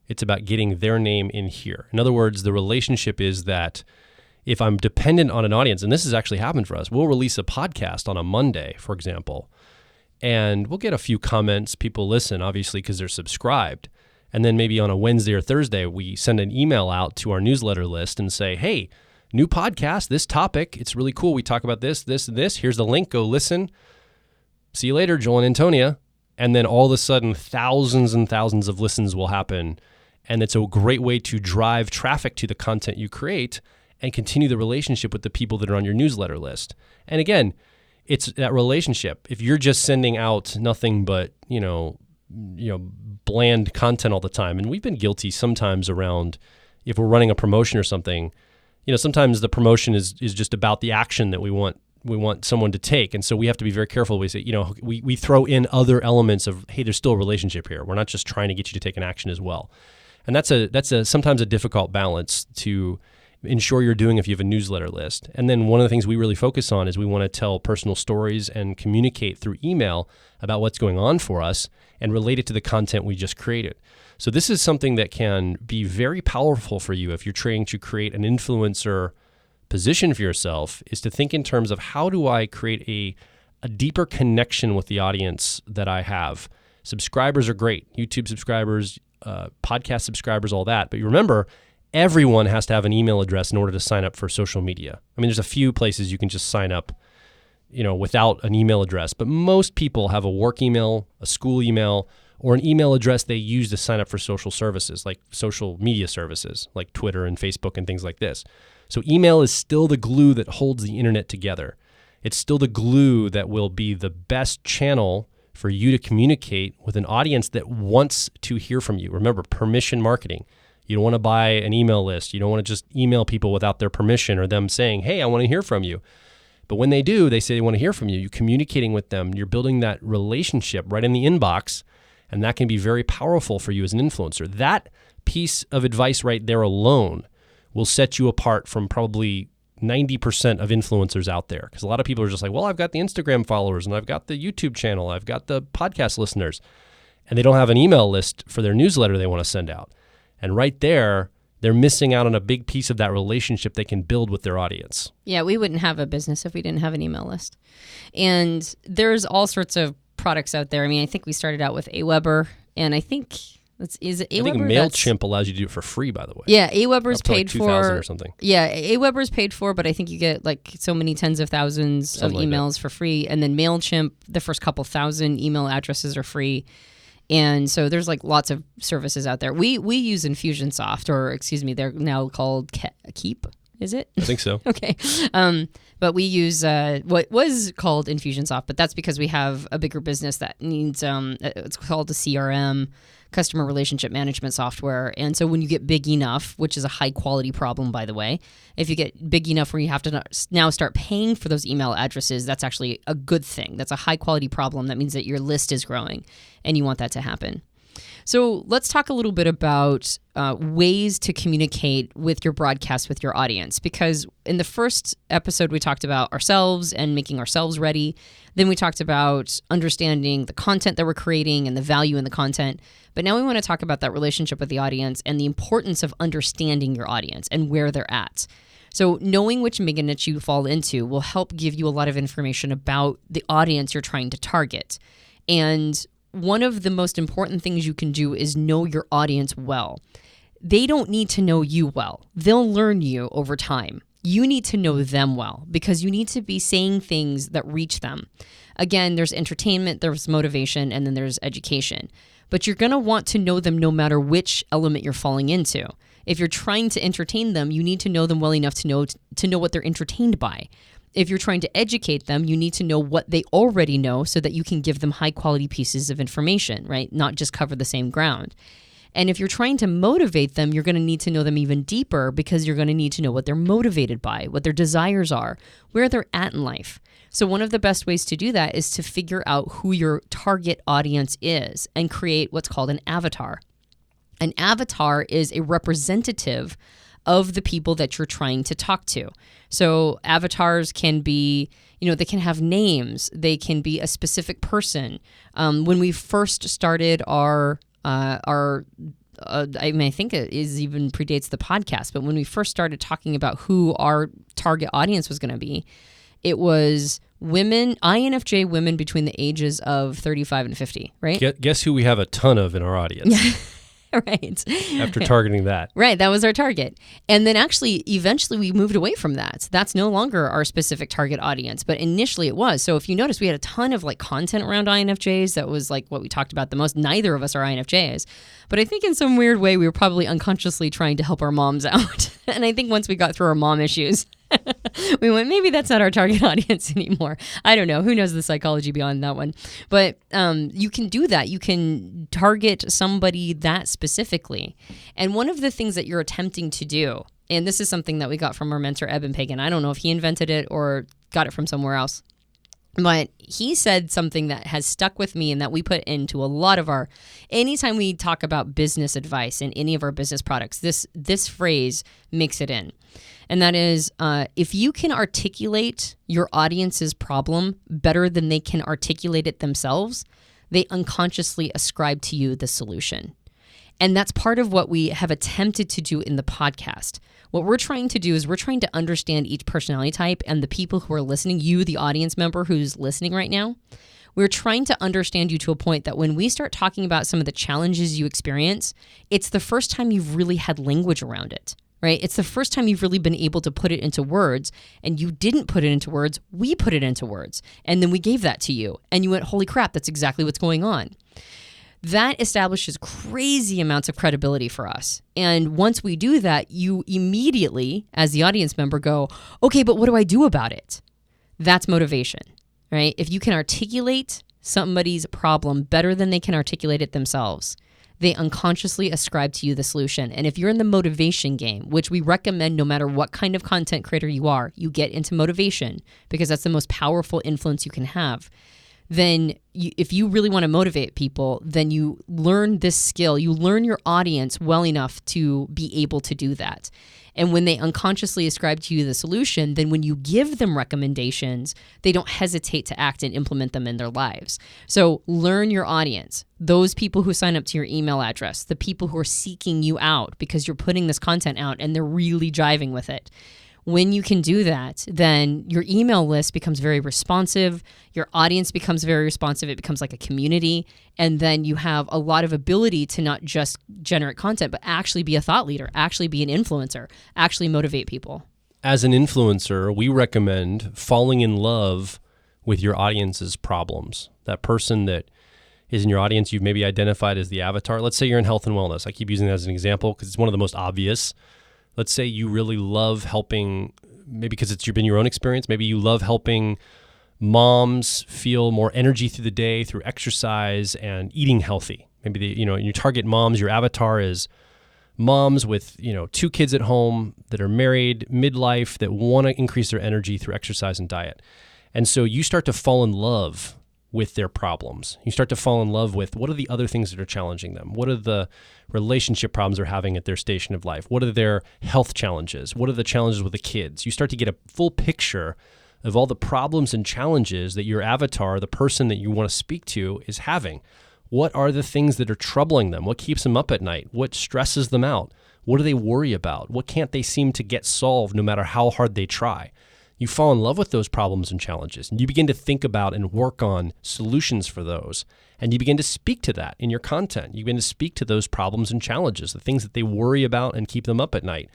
S1: It's about getting their name in here. In other words, the relationship is that if I'm dependent on an audience, and this has actually happened for us, we'll release a podcast on a Monday, for example, and we'll get a few comments. People listen, obviously, because they're subscribed. And then maybe on a Wednesday or Thursday, we send an email out to our newsletter list and say, hey, new podcast, this topic, it's really cool. We talk about this, this, and this. Here's the link. Go listen. See you later, Joel and Antonia. And then all of a sudden, thousands and thousands of listens will happen. And it's a great way to drive traffic to the content you create and continue the relationship with the people that are on your newsletter list. And again, it's that relationship. If you're just sending out nothing but, bland content all the time, and we've been guilty sometimes around if we're running a promotion or something, sometimes the promotion is just about the action that we want someone to take. And so we have to be very careful. We say, we throw in other elements of, hey, there's still a relationship here. We're not just trying to get you to take an action as well. And that's sometimes a difficult balance to ensure you're doing if you have a newsletter list. And then one of the things we really focus on is we want to tell personal stories and communicate through email about what's going on for us and relate it to the content we just created. So this is something that can be very powerful for you if you're trying to create an influencer position for yourself, is to think in terms of how do I create a deeper connection with the audience that I have. Subscribers are great, YouTube subscribers, podcast subscribers, all that. But you remember, everyone has to have an email address in order to sign up for social media. I mean, there's a few places you can just sign up, without an email address, but most people have a work email, a school email, or an email address they use to sign up for social services, like social media services, like Twitter and Facebook and things like this. So email is still the glue that holds the internet together. It's still the glue that will be the best channel for you to communicate with an audience that wants to hear from you. Remember, permission marketing. You don't want to buy an email list. You don't want to just email people without their permission or them saying, hey, I want to hear from you. But when they do, they say they want to hear from you. You're communicating with them. You're building that relationship right in the inbox, and that can be very powerful for you as an influencer. That piece of advice right there alone will set you apart from probably 90% of influencers out there. Because a lot of people are just like, well, I've got the Instagram followers, and I've got the YouTube channel, I've got the podcast listeners, and they don't have an email list for their newsletter they want to send out. And right there, they're missing out on a big piece of that relationship they can build with their audience. Yeah,
S2: we wouldn't have a business if we didn't have an email list. And there's all sorts of products out there. I mean, I think we started out with Aweber, and I think is it Aweber?
S1: I think MailChimp allows you to do it for free, by the way.
S2: Yeah, Aweber's paid
S1: like 2,000 or something.
S2: Yeah, Aweber's paid for, but I think you get like so many tens of thousands of emails for free. And then MailChimp, the first couple thousand email addresses are free. And so there's like lots of services out there. We use Infusionsoft, or excuse me, they're now called Keep. is it?
S1: I think so.
S2: Okay. But we use what was called Infusionsoft, but that's because we have a bigger business that needs, it's called a CRM, customer relationship management software. And so when you get big enough, which is a high quality problem, by the way, if you get big enough where you have to now start paying for those email addresses, that's actually a good thing. That's a high quality problem. That means that your list is growing and you want that to happen. So let's talk a little bit about ways to communicate with your broadcast with your audience, because in the first episode, we talked about ourselves and making ourselves ready. Then we talked about understanding the content that we're creating and the value in the content. But now we want to talk about that relationship with the audience and the importance of understanding your audience and where they're at. So knowing which mega niche you fall into will help give you a lot of information about the audience you're trying to target. And one of the most important things you can do is know your audience well. They don't need to know you well. They'll learn you over time. You need to know them well because you need to be saying things that reach them. Again, there's entertainment, there's motivation, and then there's education. But you're going to want to know them no matter which element you're falling into. If you're trying to entertain them, you need to know them well enough to know what they're entertained by. If you're trying to educate them, you need to know what they already know so that you can give them high quality pieces of information, right? Not just cover the same ground. And if you're trying to motivate them, you're going to need to know them even deeper because you're going to need to know what they're motivated by, what their desires are, where they're at in life. So one of the best ways to do that is to figure out who your target audience is and create what's called an avatar. An avatar is a representative of the people that you're trying to talk to. So avatars can be, they can have names. They can be a specific person. When we first started I think it even predates the podcast, but when we first started talking about who our target audience was going to be, it was women, INFJ women between the ages of 35 and 50, right?
S1: Guess who we have a ton of in our audience.
S2: Right.
S1: After targeting that.
S2: Right. That was our target. And then actually, eventually we moved away from that. That's no longer our specific target audience, but initially it was. So if you notice, we had a ton of content around INFJs. That was what we talked about the most. Neither of us are INFJs. But I think in some weird way, we were probably unconsciously trying to help our moms out. And I think once we got through our mom issues, we went, maybe that's not our target audience anymore. I don't know. Who knows the psychology beyond that one? But you can do that. You can target somebody that specifically. And one of the things that you're attempting to do, and this is something that we got from our mentor, Eben Pagan. I don't know if he invented it or got it from somewhere else. But he said something that has stuck with me and that we put into a lot of anytime we talk about business advice in any of our business products, this phrase makes it in. And that is, if you can articulate your audience's problem better than they can articulate it themselves, they unconsciously ascribe to you the solution. And that's part of what we have attempted to do in the podcast. What we're trying to do is we're trying to understand each personality type and the people who are listening, you, the audience member who's listening right now. We're trying to understand you to a point that when we start talking about some of the challenges you experience, it's the first time you've really had language around it, right? It's the first time you've really been able to put it into words, and you didn't put it into words. We put it into words, and then we gave that to you, and you went, holy crap, that's exactly what's going on. That establishes crazy amounts of credibility for us. And once we do that, you immediately, as the audience member, go, okay, but what do I do about it? That's motivation, right? If you can articulate somebody's problem better than they can articulate it themselves, they unconsciously ascribe to you the solution. And if you're in the motivation game, which we recommend no matter what kind of content creator you are, you get into motivation because that's the most powerful influence you can have. Then if you really want to motivate people, then you learn this skill. You learn your audience well enough to be able to do that. And when they unconsciously ascribe to you the solution, then when you give them recommendations, they don't hesitate to act and implement them in their lives. So learn your audience, those people who sign up to your email address, the people who are seeking you out because you're putting this content out and they're really jiving with it. When you can do that, then your email list becomes very responsive. Your audience becomes very responsive. It becomes like a community. And then you have a lot of ability to not just generate content, but actually be a thought leader, actually be an influencer, actually motivate people.
S1: As an influencer, we recommend falling in love with your audience's problems. That person that is in your audience, you've maybe identified as the avatar. Let's say you're in health and wellness. I keep using that as an example because it's one of the most obvious. Let's say you really love helping, maybe because it's been your own experience, maybe you love helping moms feel more energy through the day through exercise and eating healthy. Maybe your target moms, your avatar is moms with 2 kids at home that are married, midlife, that want to increase their energy through exercise and diet. And so you start to fall in love with their problems. You start to fall in love with what are the other things that are challenging them? What are the relationship problems they're having at their station of life? What are their health challenges? What are the challenges with the kids? You start to get a full picture of all the problems and challenges that your avatar, the person that you want to speak to, is having. What are the things that are troubling them? What keeps them up at night? What stresses them out? What do they worry about? What can't they seem to get solved no matter how hard they try? You fall in love with those problems and challenges, and you begin to think about and work on solutions for those. And you begin to speak to that in your content. You begin to speak to those problems and challenges, the things that they worry about and keep them up at night.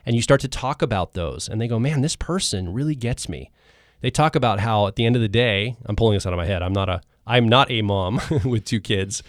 S1: And you start to talk about those, and they go, man, this person really gets me. They talk about how at the end of the day, I'm pulling this out of my head, I'm not a mom with 2 kids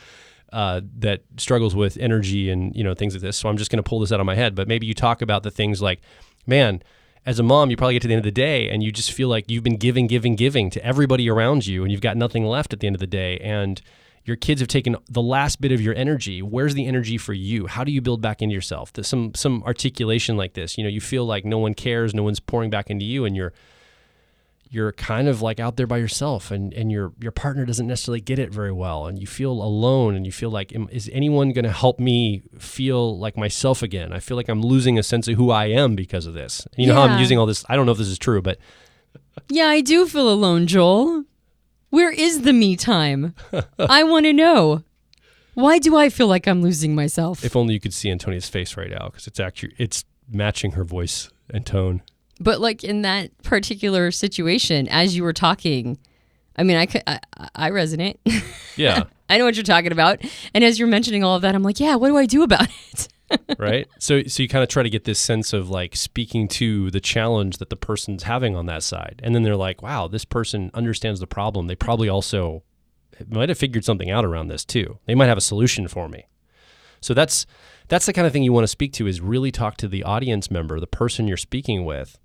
S1: that struggles with energy and things like this. So I'm just going to pull this out of my head. But maybe you talk about the things like, man, as a mom, you probably get to the end of the day and you just feel like you've been giving to everybody around you, and you've got nothing left at the end of the day. And your kids have taken the last bit of your energy. Where's the energy for you? How do you build back into yourself? There's some articulation like this. You feel like no one cares, no one's pouring back into you, and you're kind of like out there by yourself, and your partner doesn't necessarily get it very well, and you feel alone, and you feel like, is anyone going to help me feel like myself again? I feel like I'm losing a sense of who I am because of this. You know how I'm using all this? I don't know if this is true, but...
S2: Yeah, I do feel alone, Joel. Where is the me time? I want to know. Why do I feel like I'm losing myself?
S1: If only you could see Antonia's face right now, because it's matching her voice and tone.
S2: But like in that particular situation, as you were talking, I mean, I resonate.
S1: Yeah.
S2: I know what you're talking about. And as you're mentioning all of that, I'm like, yeah, what do I do about it?
S1: Right? So you kind of try to get this sense of like speaking to the challenge that the person's having on that side. And then they're like, wow, this person understands the problem. They probably also might have figured something out around this too. They might have a solution for me. So that's the kind of thing you want to speak to, is really talk to the audience member, the person you're speaking with.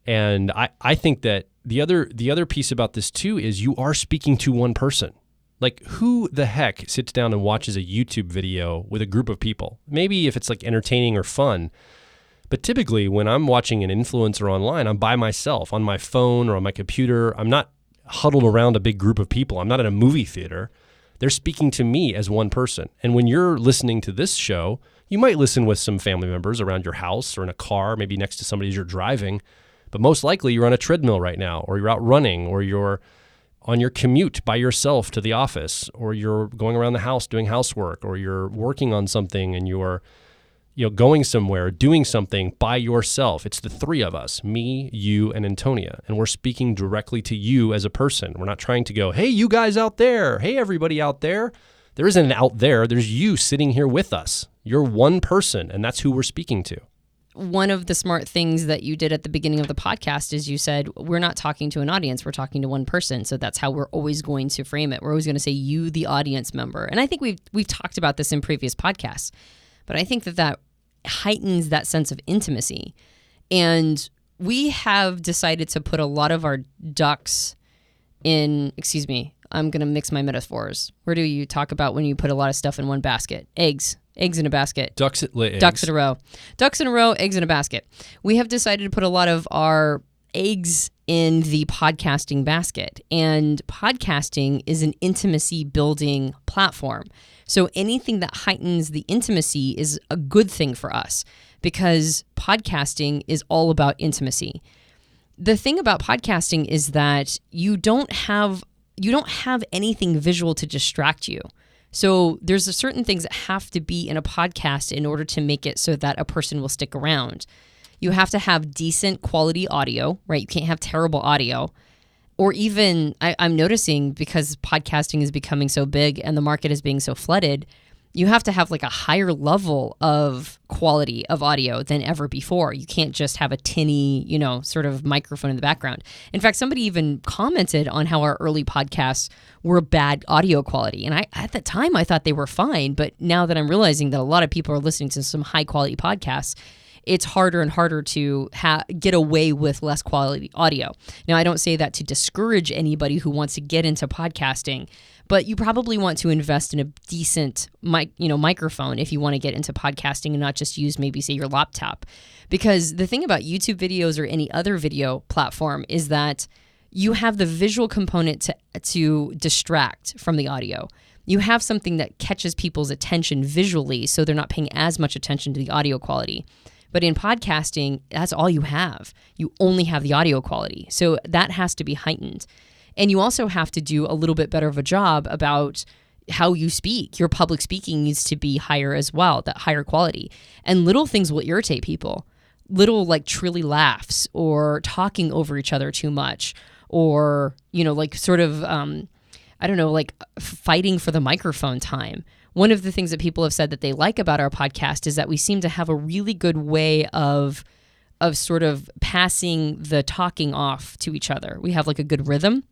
S1: And I think that the other piece about this too is you are speaking to one person. Like, who the heck sits down and watches a YouTube video with a group of people? Maybe if it's like entertaining or fun. But typically when I'm watching an influencer online, I'm by myself on my phone or on my computer. I'm not huddled around a big group of people. I'm not in a movie theater. They're speaking to me as one person. And when you're listening to this show, you might listen with some family members around your house or in a car, maybe next to somebody as you're driving. But most likely you're on a treadmill right now, or you're out running, or you're on your commute by yourself to the office, or you're going around the house doing housework, or you're working on something and you're going somewhere, doing something by yourself. It's the 3 of us, me, you, and Antonia, and we're speaking directly to you as a person. We're not trying to go, hey, you guys out there, hey, everybody out there. There isn't an out there. There's you sitting here with us. You're one person, and that's who we're speaking to.
S2: One of the smart things that you did at the beginning of the podcast is you said, we're not talking to an audience, we're talking to one person. So that's how we're always going to frame it. We're always going to say you, the audience member. And I think we've talked about this in previous podcasts, but I think that heightens that sense of intimacy. And we have decided to put a lot of our ducks in, I'm going to mix my metaphors. Where do you talk about when you put a lot of stuff in one basket? Eggs in a basket.
S1: Ducks in a row.
S2: Ducks in a row, eggs in a basket. We have decided to put a lot of our eggs in the podcasting basket. And podcasting is an intimacy building platform. So anything that heightens the intimacy is a good thing for us, because podcasting is all about intimacy. The thing about podcasting is that you don't have anything visual to distract you. So there's certain things that have to be in a podcast in order to make it so that a person will stick around. You have to have decent quality audio, right? You can't have terrible audio. Or even, I'm noticing, because podcasting is becoming so big and the market is being so flooded, you have to have like a higher level of quality of audio than ever before. You can't just have a tinny, sort of microphone in the background. In fact, somebody even commented on how our early podcasts were bad audio quality. And at the time, I thought they were fine. But now that I'm realizing that a lot of people are listening to some high quality podcasts, it's harder and harder to get away with less quality audio. Now, I don't say that to discourage anybody who wants to get into podcasting, but you probably want to invest in a decent microphone if you want to get into podcasting and not just use maybe, say, your laptop. Because the thing about YouTube videos or any other video platform is that you have the visual component to distract from the audio. You have something that catches people's attention visually, so they're not paying as much attention to the audio quality. But in podcasting, that's all you have. You only have the audio quality. So that has to be heightened. And you also have to do a little bit better of a job about how you speak. Your public speaking needs to be higher as well, that higher quality. And little things will irritate people. Little like trilly laughs or talking over each other too much or, fighting for the microphone time. One of the things that people have said that they like about our podcast is that we seem to have a really good way of sort of passing the talking off to each other. We have like a good rhythm.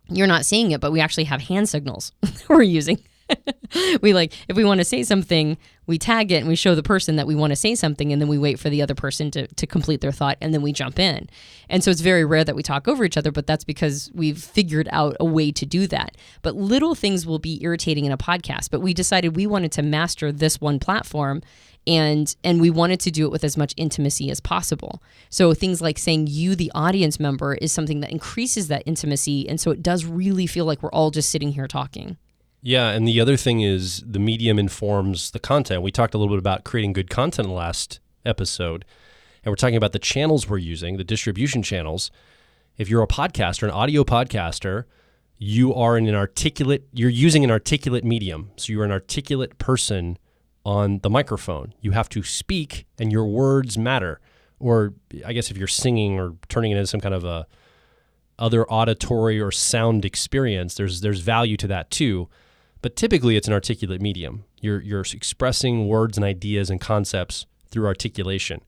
S2: You're not seeing it, but we actually have hand signals we're using. If we want to say something, we tag it and we show the person that we want to say something, and then we wait for the other person to complete their thought, and then we jump in. And so it's very rare that we talk over each other, but that's because we've figured out a way to do that. But little things will be irritating in a podcast, but we decided we wanted to master this one platform, and we wanted to do it with as much intimacy as possible. So things like saying you, the audience member, is something that increases that intimacy, and so it does really feel like we're all just sitting here talking.
S1: Yeah, and the other thing is the medium informs the content. We talked a little bit about creating good content in the last episode, and we're talking about the channels we're using, the distribution channels. If you're a podcaster, an audio podcaster, you're using an articulate medium. So you're an articulate person on the microphone. You have to speak, and your words matter. Or I guess if you're singing or turning it into some kind of a other auditory or sound experience, there's value to that too. But typically it's an articulate medium. You're expressing words and ideas and concepts through articulation.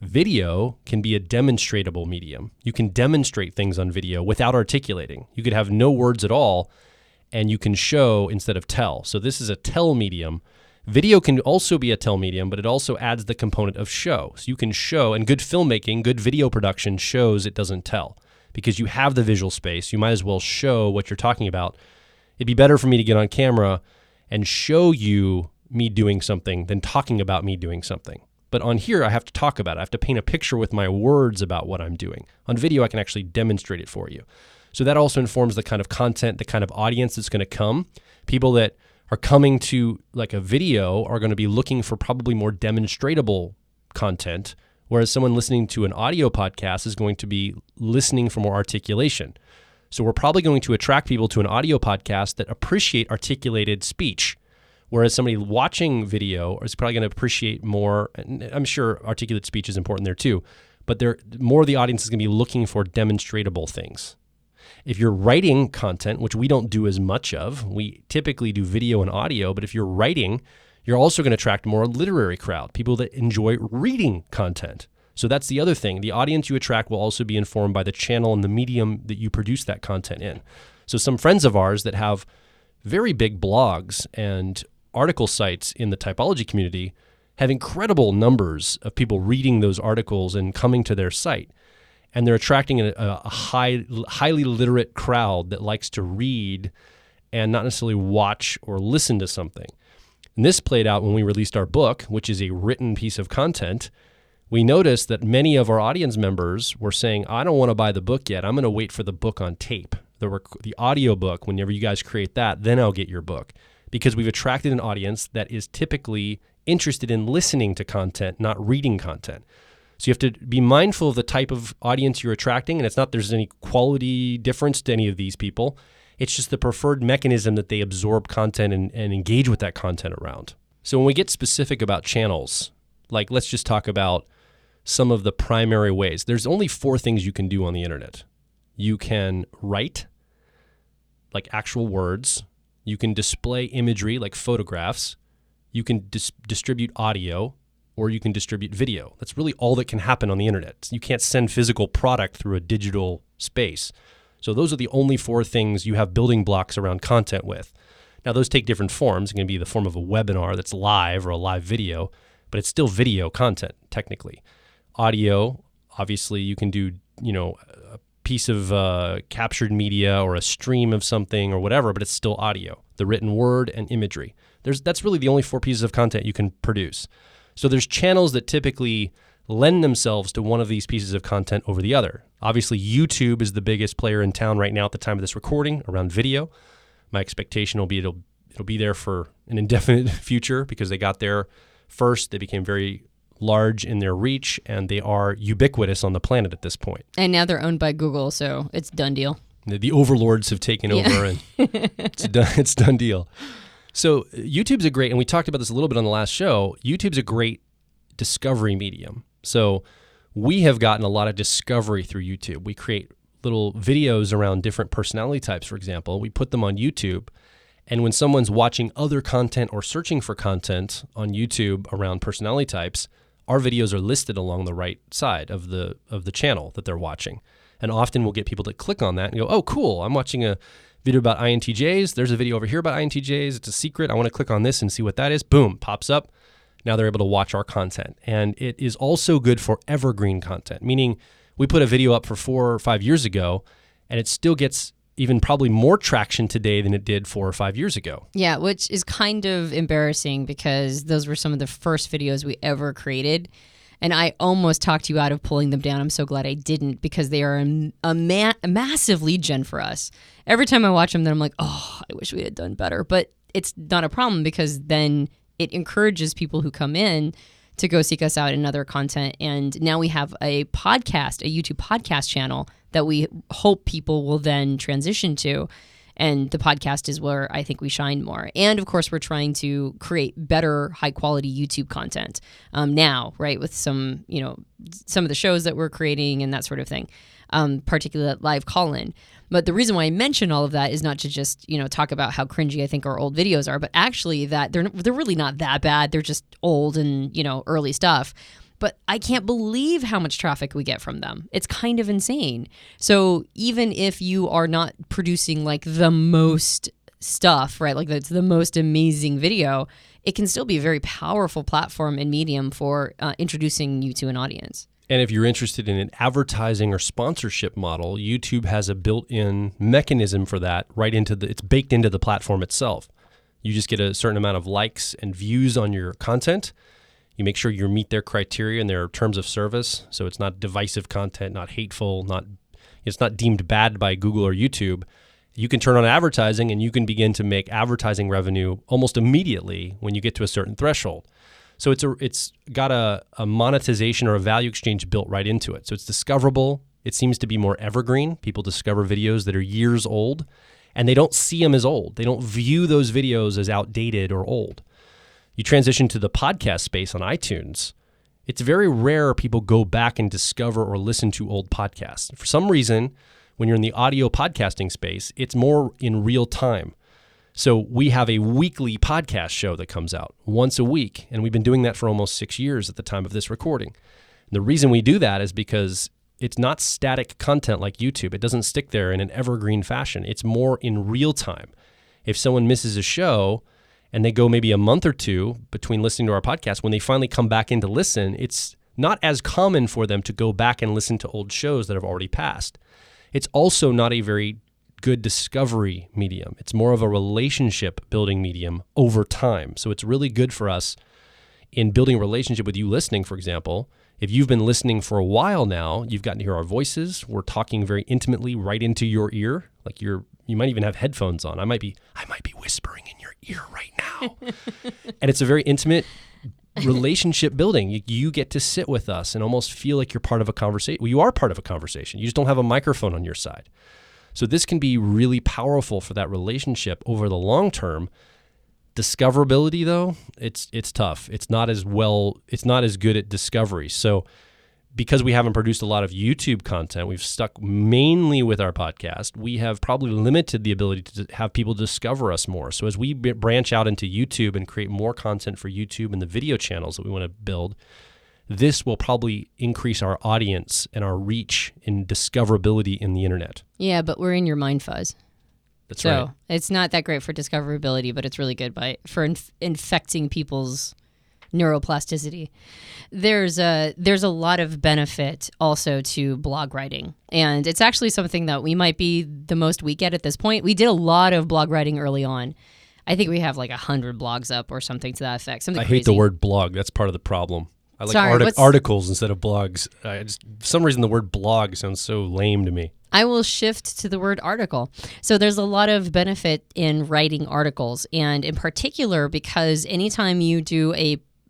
S1: Video can be a demonstratable medium. You can demonstrate things on video without articulating. You could have no words at all, and you can show instead of tell. So this is a tell medium. Video can also be a tell medium, but it also adds the component of show. So you can show, and good filmmaking, good video production shows it doesn't tell. Because you have the visual space, you might as well show what you're talking about. It'd be better for me to get on camera and show you me doing something than talking about me doing something. But on here, I have to talk about it. I have to paint a picture with my words about what I'm doing. On video, I can actually demonstrate it for you. So that also informs the kind of content, the kind of audience that's going to come. People that are coming to like a video are going to be looking for probably more demonstratable content, whereas someone listening to an audio podcast is going to be listening for more articulation. So we're probably going to attract people to an audio podcast that appreciate articulated speech, whereas somebody watching video is probably going to appreciate more, and I'm sure articulate speech is important there too, but more of the audience is going to be looking for demonstratable things. If you're writing content, which we don't do as much of, we typically do video and audio, but if you're writing, you're also going to attract more literary crowd, people that enjoy reading content. So that's the other thing. The audience you attract will also be informed by the channel and the medium that you produce that content in. So some friends of ours that have very big blogs and article sites in the typology community have incredible numbers of people reading those articles and coming to their site. And they're attracting a highly literate crowd that likes to read and not necessarily watch or listen to something. And this played out when we released our book, which is a written piece of content. We noticed that many of our audience members were saying, I don't want to buy the book yet. I'm going to wait for the book on tape, the audio book. Whenever you guys create that, then I'll get your book. Because we've attracted an audience that is typically interested in listening to content, not reading content. So you have to be mindful of the type of audience you're attracting. And it's not there's any quality difference to any of these people. It's just the preferred mechanism that they absorb content and engage with that content around. So when we get specific about channels, like let's just talk about some of the primary ways. There's only 4 things you can do on the internet. You can write, like actual words. You can display imagery, like photographs. You can distribute audio, or you can distribute video. That's really all that can happen on the internet. You can't send physical product through a digital space. So those are the only 4 things you have building blocks around content with. Now, those take different forms. It can be the form of a webinar that's live or a live video. but it's still video content, technically. Audio, obviously, you can do, a piece of captured media or a stream of something or whatever, but it's still audio, the written word and imagery. That's really the only 4 pieces of content you can produce. So there's channels that typically lend themselves to one of these pieces of content over the other. Obviously, YouTube is the biggest player in town right now at the time of this recording around video. My expectation will be it'll be there for an indefinite future because they got there first. They became very large in their reach, and they are ubiquitous on the planet at this point.
S2: And now they're owned by Google, so it's done deal.
S1: The overlords have taken over, and it's done deal. So YouTube's a great, and we talked about this a little bit on the last show, YouTube's a great discovery medium. So we have gotten a lot of discovery through YouTube. We create little videos around different personality types, for example. We put them on YouTube. And when someone's watching other content or searching for content on YouTube around personality types, our videos are listed along the right side of the channel that they're watching. And often we'll get people to click on that and go, oh, cool, I'm watching a video about INTJs. There's a video over here about INTJs. It's a secret. I want to click on this and see what that is. Boom, pops up. Now they're able to watch our content. And it is also good for evergreen content, meaning we put a video up for 4 or 5 years ago, and it still gets even probably more traction today than it did 4 or 5 years ago.
S2: Yeah, which is kind of embarrassing because those were some of the first videos we ever created. And I almost talked you out of pulling them down. I'm so glad I didn't because they are a massive lead gen for us. Every time I watch them, then I'm like, oh, I wish we had done better. But it's not a problem because then it encourages people who come in to go seek us out in other content. And now we have a podcast, a YouTube podcast channel that we hope people will then transition to. And the podcast is where I think we shine more. And of course, we're trying to create better, high quality YouTube content now, right? With some of the shows that we're creating and that sort of thing, particularly that live call-in. But the reason why I mention all of that is not to just, talk about how cringy I think our old videos are, but actually that they're really not that bad. They're just old and, early stuff. But I can't believe how much traffic we get from them. It's kind of insane. So even if you are not producing like the most stuff, right, like that's the most amazing video, it can still be a very powerful platform and medium for introducing you to an audience.
S1: And if you're interested in an advertising or sponsorship model, YouTube has a built-in mechanism for that it's baked into the platform itself. You just get a certain amount of likes and views on your content. You make sure you meet their criteria and their terms of service. So it's not divisive content, not hateful, it's not deemed bad by Google or YouTube. You can turn on advertising and you can begin to make advertising revenue almost immediately when you get to a certain threshold. So it's got a monetization or a value exchange built right into it. So it's discoverable. It seems to be more evergreen. People discover videos that are years old and they don't see them as old. They don't view those videos as outdated or old. You transition to the podcast space on iTunes, it's very rare people go back and discover or listen to old podcasts. For some reason, when you're in the audio podcasting space, it's more in real time. So we have a weekly podcast show that comes out once a week, and we've been doing that for almost 6 years at the time of this recording. And the reason we do that is because it's not static content like YouTube. It doesn't stick there in an evergreen fashion. It's more in real time. If someone misses a show, and they go maybe a month or two between listening to our podcast, when they finally come back in to listen, it's not as common for them to go back and listen to old shows that have already passed. It's also not a very good discovery medium. It's more of a relationship building medium over time. So it's really good for us in building a relationship with you listening, for example. If you've been listening for a while now, you've gotten to hear our voices. We're talking very intimately right into your ear. Like you might even have headphones on. I might be whispering in your ear right now. And it's a very intimate relationship building. You get to sit with us and almost feel like you're part of a conversation. Well, you are part of a conversation. You just don't have a microphone on your side. So this can be really powerful for that relationship over the long term. Discoverability, though, it's tough. It's not as good at discovery. So because we haven't produced a lot of YouTube content, we've stuck mainly with our podcast. We have probably limited the ability to have people discover us more. So as we branch out into YouTube and create more content for YouTube and the video channels that we want to build, this will probably increase our audience and our reach in discoverability in the internet.
S2: Yeah, but we're in your mind fuzz.
S1: That's right.
S2: So it's not that great for discoverability, but it's really good for infecting people's neuroplasticity. There's a lot of benefit also to blog writing, and it's actually something that we might be the most weak at this point. We did a lot of blog writing early on. I think we have like 100 blogs up or something to that effect. Something
S1: I
S2: crazy.
S1: hate the word blog. That's part of the problem. I like
S2: Sorry,
S1: articles instead of blogs. For some reason, the word blog sounds so lame to me.
S2: I will shift to the word article. So there's a lot of benefit in writing articles, and in particular because anytime you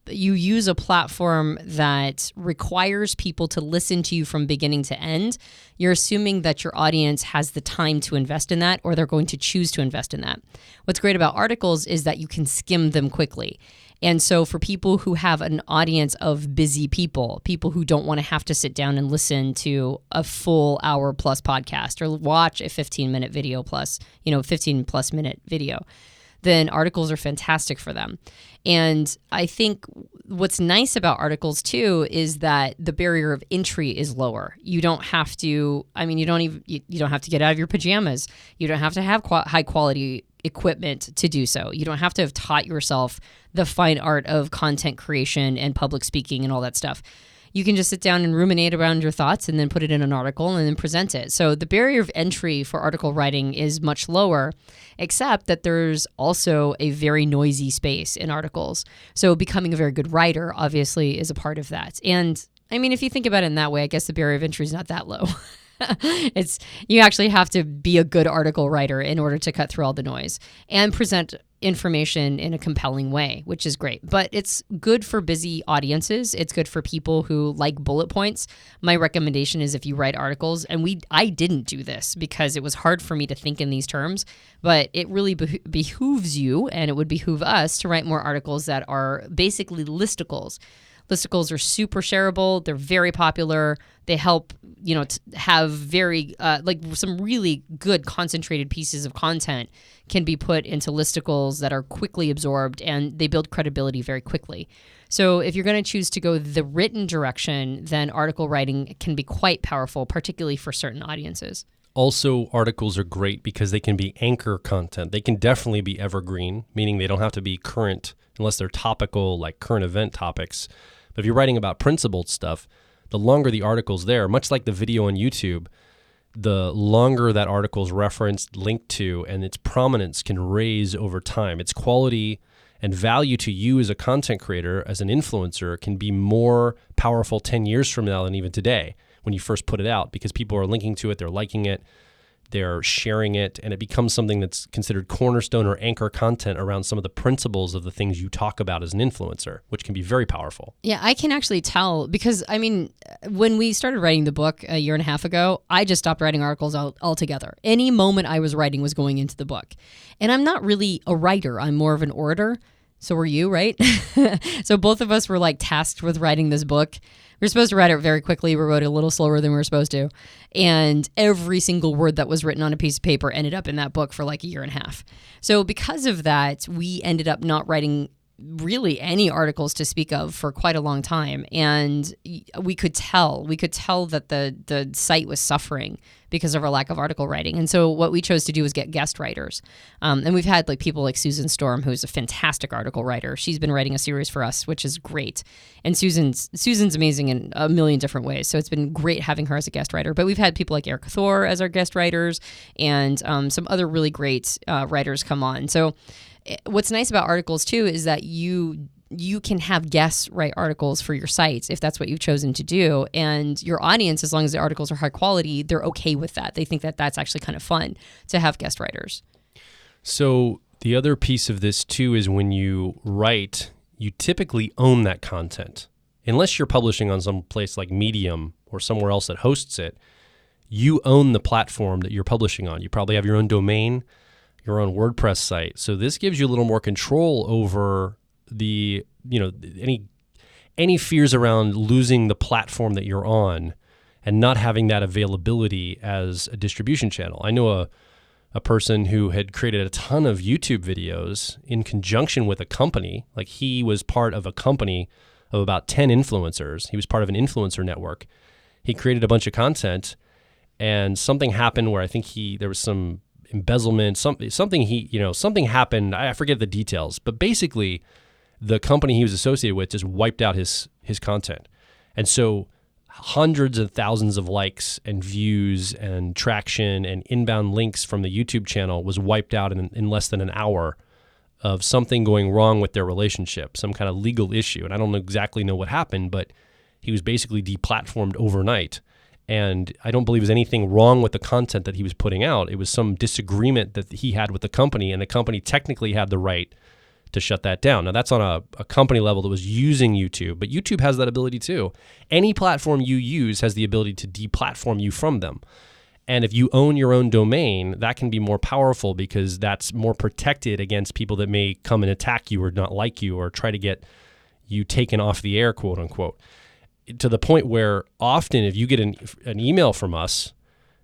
S2: use a platform that requires people to listen to you from beginning to end, you're assuming that your audience has the time to invest in that, or they're going to choose to invest in that. What's great about articles is that you can skim them quickly. And so for people who have an audience of busy people who don't want to have to sit down and listen to a full hour plus podcast or watch a 15-minute video plus, 15 plus minute video, then articles are fantastic for them. And I think what's nice about articles too is that the barrier of entry is lower. You don't have to, you don't have to get out of your pajamas. You don't have to have high quality equipment to do so. You don't have to have taught yourself the fine art of content creation and public speaking and all that stuff. You can just sit down and ruminate around your thoughts and then put it in an article and then present it. So the barrier of entry for article writing is much lower, except that there's also a very noisy space in articles. So becoming a very good writer obviously is a part of that. And I mean, if you think about it in that way, I guess the barrier of entry is not that low. You actually have to be a good article writer in order to cut through all the noise and present information in a compelling way, which is great. But it's good for busy audiences. It's good for people who like bullet points. My recommendation is if you write articles, and I didn't do this because it was hard for me to think in these terms, but it really behooves you, and it would behoove us to write more articles that are basically listicles. Listicles are super shareable. They're very popular. They help, have very, some really good concentrated pieces of content can be put into listicles that are quickly absorbed, and they build credibility very quickly. So if you're going to choose to go the written direction, then article writing can be quite powerful, particularly for certain audiences.
S1: Also, articles are great because they can be anchor content. They can definitely be evergreen, meaning they don't have to be current unless they're topical, like current event topics. But if you're writing about principled stuff, the longer the article's there, much like the video on YouTube, the longer that article's referenced, linked to, and its prominence can raise over time. Its quality and value to you as a content creator, as an influencer, can be more powerful 10 years from now than even today when you first put it out, because people are linking to it, they're liking it, they're sharing it, and it becomes something that's considered cornerstone or anchor content around some of the principles of the things you talk about as an influencer, which can be very powerful.
S2: Yeah, I can actually tell because, when we started writing the book a year and a half ago, I just stopped writing articles altogether. Any moment I was writing was going into the book. And I'm not really a writer. I'm more of an orator. So were you, right? So both of us were tasked with writing this book. We were supposed to write it very quickly. We wrote it a little slower than we were supposed to. And every single word that was written on a piece of paper ended up in that book for a year and a half. So because of that, we ended up not writing really any articles to speak of for quite a long time. And we could tell that the site was suffering because of our lack of article writing. And so what we chose to do was get guest writers. And we've had people like Susan Storm, who's a fantastic article writer. She's been writing a series for us, which is great. And Susan's amazing in a million different ways. So it's been great having her as a guest writer. But we've had people like Erica Thor as our guest writers, and some other really great writers come on. So what's nice about articles too is that you can have guests write articles for your sites if that's what you've chosen to do, and your audience, as long as the articles are high quality, they're okay with that. They think that that's actually kind of fun to have guest writers.
S1: So the other piece of this too is when you write, you typically own that content. Unless you're publishing on some place like Medium or somewhere else that hosts it, you own the platform that you're publishing on. You probably have your own domain, your own WordPress site. So this gives you a little more control over the, any fears around losing the platform that you're on and not having that availability as a distribution channel. I know a person who had created a ton of YouTube videos in conjunction with a company. He was part of a company of about 10 influencers. He was part of an influencer network. He created a bunch of content, and something happened where I think there was some embezzlement, something happened. I forget the details, but basically the company he was associated with just wiped out his content. And so hundreds of thousands of likes and views and traction and inbound links from the YouTube channel was wiped out in less than an hour of something going wrong with their relationship, some kind of legal issue. And I don't exactly know what happened, but he was basically deplatformed overnight. And I don't believe there's anything wrong with the content that he was putting out. It was some disagreement that he had with the company, and the company technically had the right to shut that down. Now, that's on a company level that was using YouTube, but YouTube has that ability too. Any platform you use has the ability to deplatform you from them. And if you own your own domain, that can be more powerful because that's more protected against people that may come and attack you or not like you or try to get you taken off the air, quote unquote. To the point where often if you get an email from us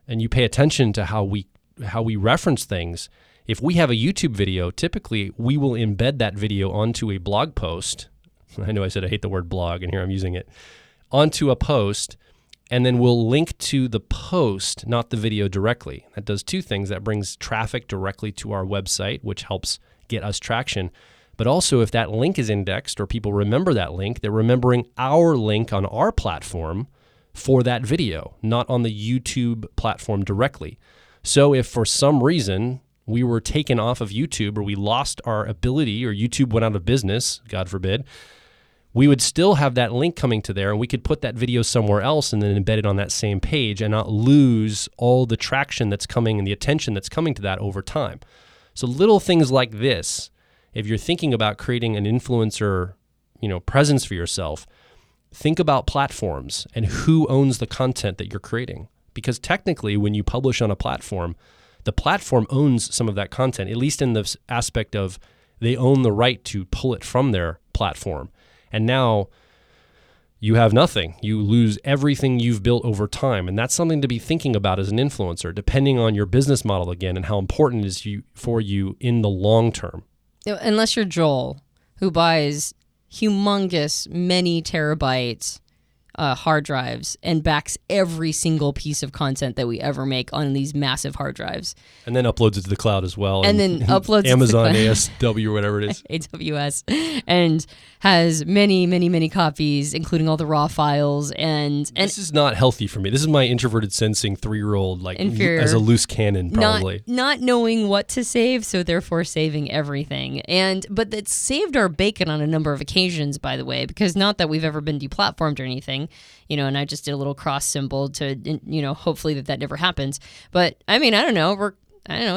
S1: and you pay attention to how we reference things, if we have a YouTube video, typically we will embed that video onto a blog post. I know I said I hate the word blog, and here I'm using it. Onto a post, and then we'll link to the post, not the video directly. That does two things. That brings traffic directly to our website, which helps get us traction. But also, if that link is indexed or people remember that link, they're remembering our link on our platform for that video, not on the YouTube platform directly. So if for some reason we were taken off of YouTube or we lost our ability or YouTube went out of business, God forbid, we would still have that link coming to there and we could put that video somewhere else and then embed it on that same page and not lose all the traction that's coming and the attention that's coming to that over time. So little things like this, if you're thinking about creating an influencer, presence for yourself, think about platforms and who owns the content that you're creating. Because technically when you publish on a platform, the platform owns some of that content, at least in the aspect of they own the right to pull it from their platform. And now you have nothing. You lose everything you've built over time. And that's something to be thinking about as an influencer, depending on your business model again and how important it is for you in the long term.
S2: Unless you're Joel, who buys humongous, many terabytes hard drives and backs every single pice of content that we ever make on these massive hard drives.
S1: And then uploads it to the cloud as well.
S2: And then uploads
S1: Amazon ASW or whatever it is.
S2: AWS. And has many, many, many copies, including all the raw files. And
S1: this is not healthy for me. This is my introverted sensing 3-year-old, as a loose cannon, probably.
S2: Not knowing what to save, so therefore saving everything. But it's saved our bacon on a number of occasions, by the way, because not that we've ever been deplatformed or anything, and I just did a little cross symbol to, hopefully that never happens. But I mean, I don't know,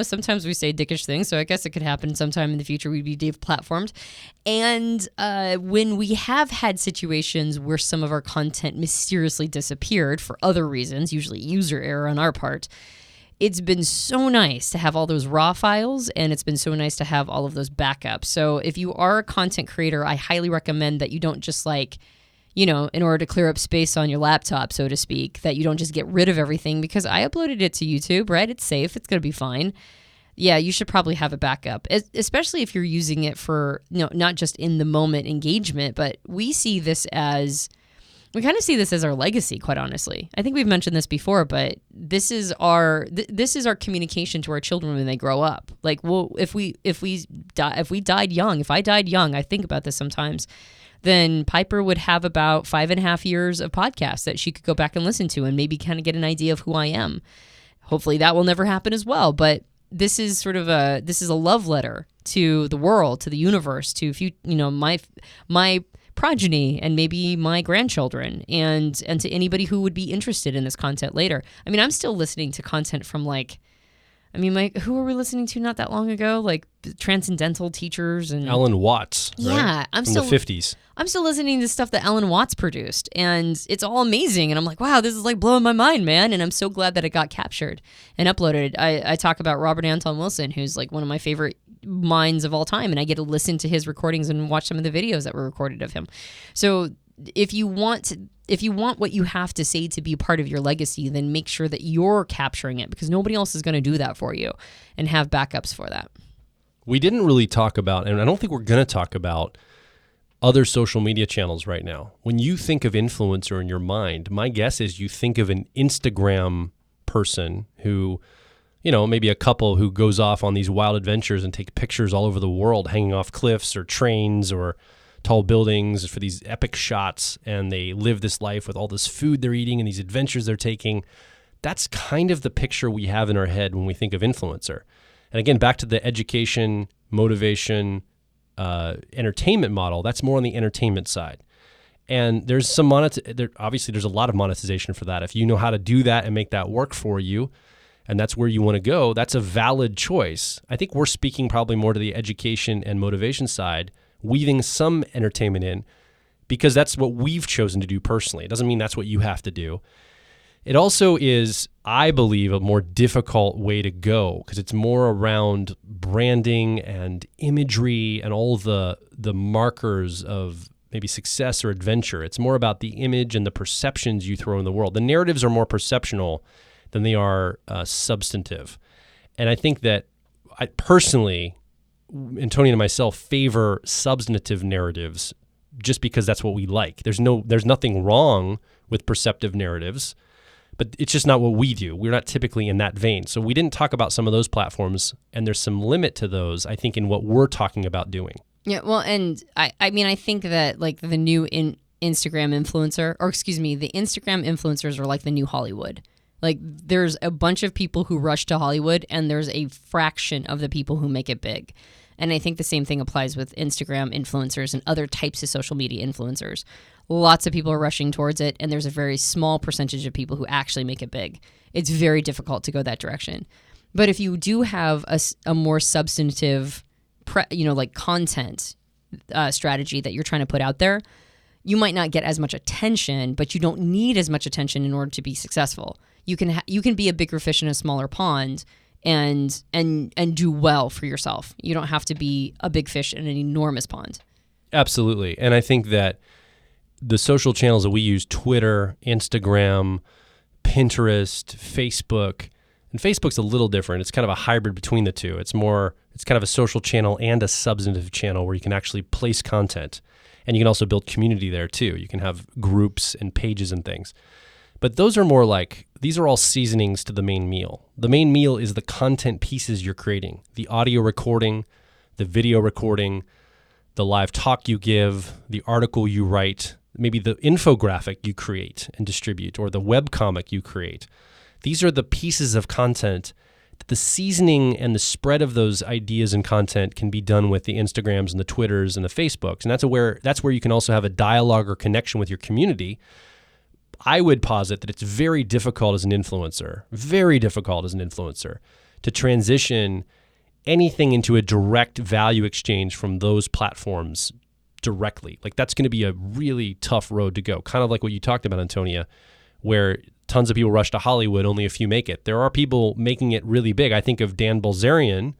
S2: sometimes we say dickish things, so I guess it could happen sometime in the future we'd be deplatformed. And when we have had situations where some of our content mysteriously disappeared for other reasons, usually user error on our part, it's been so nice to have all those raw files, and it's been so nice to have all of those backups. So if you are a content creator, I highly recommend that you don't just in order to clear up space on your laptop, so to speak, that you don't just get rid of everything, because I uploaded it to YouTube, right? It's safe. It's going to be fine. Yeah, you should probably have a backup, especially if you're using it for, not just in the moment engagement, but we kind of see this as our legacy, quite honestly. I think we've mentioned this before, but this is our communication to our children when they grow up. If I died young, I think about this sometimes, then Piper would have about 5.5 years of podcasts that she could go back and listen to and maybe kind of get an idea of who I am. Hopefully that will never happen as well. But this is sort of a love letter to the world, to the universe, to my progeny and maybe my grandchildren and to anybody who would be interested in this content later. I mean, I'm still listening to content from who were we listening to not that long ago? Transcendental teachers and
S1: Alan Watts. Right?
S2: Yeah,
S1: from the 50s.
S2: I'm still listening to stuff that Alan Watts produced, and it's all amazing. And I'm like, wow, this is blowing my mind, man. And I'm so glad that it got captured and uploaded. I talk about Robert Anton Wilson, who's one of my favorite minds of all time, and I get to listen to his recordings and watch some of the videos that were recorded of him. So if you want what you have to say to be part of your legacy, then make sure that you're capturing it, because nobody else is going to do that for you, and have backups for that.
S1: We didn't really talk about, and I don't think we're going to talk about, other social media channels right now. When you think of influencer in your mind, my guess is you think of an Instagram person who, maybe a couple who goes off on these wild adventures and take pictures all over the world, hanging off cliffs or trains or tall buildings for these epic shots, and they live this life with all this food they're eating and these adventures they're taking. That's kind of the picture we have in our head when we think of influencer. And again, back to the education, motivation, entertainment model, that's more on the entertainment side. And there's some obviously there's a lot of monetization for that. If you know how to do that and make that work for you, and that's where you want to go, that's a valid choice. I think we're speaking probably more to the education and motivation side, weaving some entertainment in, because that's what we've chosen to do personally. It doesn't mean that's what you have to do. It also is, I believe, a more difficult way to go because it's more around branding and imagery and all the markers of maybe success or adventure. It's more about the image and the perceptions you throw in the world. The narratives are more perceptional than they are substantive. And I think that I personally, Antonia and myself, favor substantive narratives just because that's what we like. There's nothing wrong with perceptive narratives, but it's just not what we do. We're not typically in that vein. So we didn't talk about some of those platforms, and there's some limit to those, I think, in what we're talking about doing.
S2: Yeah, well, and I mean, I think that like the new Instagram influencer, or excuse me, the Instagram influencers are like the new Hollywood. Like there's a bunch of people who rush to Hollywood, and there's a fraction of the people who make it big. And I think the same thing applies with Instagram influencers and other types of social media influencers. Lots of people are rushing towards it, and there's a very small percentage of people who actually make it big. It's very difficult to go that direction. But if you do have a more substantive, like content strategy that you're trying to put out there, you might not get as much attention, but you don't need as much attention in order to be successful. You can be a bigger fish in a smaller pond and do well for yourself. You don't have to be a big fish in an enormous pond.
S1: Absolutely. And I think that the social channels that we use, Twitter, Instagram, Pinterest, Facebook, and Facebook's a little different. It's kind of a hybrid between the two. It's kind of a social channel and a substantive channel where you can actually place content. And you can also build community there too. You can have groups and pages and things. But those are more like, these are all seasonings to the main meal. The main meal is the content pieces you're creating, the audio recording, the video recording, the live talk you give, the article you write, maybe the infographic you create and distribute, or the webcomic you create. These are the pieces of content that the seasoning and the spread of those ideas and content can be done with the Instagrams and the Twitters and the Facebooks. And that's where you can also have a dialogue or connection with your community. I would posit that it's very difficult as an influencer, to transition anything into a direct value exchange from those platforms directly. Like that's going to be a really tough road to go. Kind of like what you talked about, Antonia, where tons of people rush to Hollywood, only a few make it. There are people making it really big. I think of Dan Bilzerian,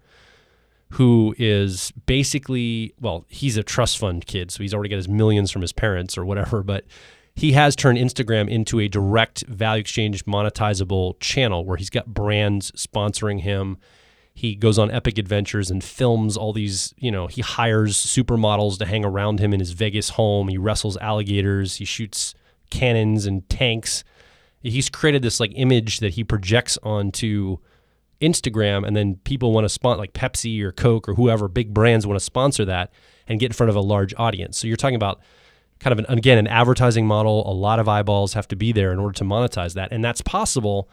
S1: who is basically, well, he's a trust fund kid, so he's already got his millions from his parents or whatever, but he has turned Instagram into a direct value exchange monetizable channel where he's got brands sponsoring him. He goes on epic adventures and films all these, he hires supermodels to hang around him in his Vegas home. He wrestles alligators. He shoots cannons and tanks. He's created this like image that he projects onto Instagram, and then people want to sponsor, like Pepsi or Coke or whoever, big brands want to sponsor that and get in front of a large audience. So you're talking about kind of an advertising model. A lot of eyeballs have to be there in order to monetize that. And that's possible,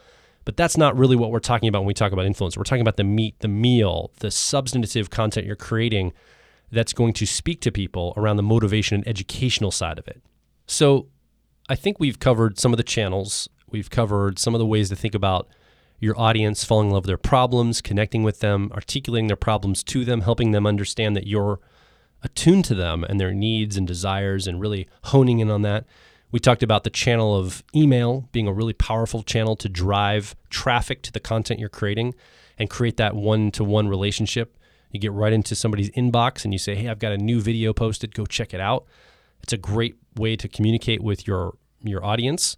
S1: but that's not really what we're talking about when we talk about influence. We're talking about the meat, the meal, the substantive content you're creating that's going to speak to people around the motivation and educational side of it. So I think we've covered some of the channels. We've covered some of the ways to think about your audience, falling in love with their problems, connecting with them, articulating their problems to them, helping them understand that you're attuned to them and their needs and desires, and really honing in on that. We talked about the channel of email being a really powerful channel to drive traffic to the content you're creating and create that one-to-one relationship. You get right into somebody's inbox and you say, hey, I've got a new video posted, go check it out. It's a great way to communicate with your audience.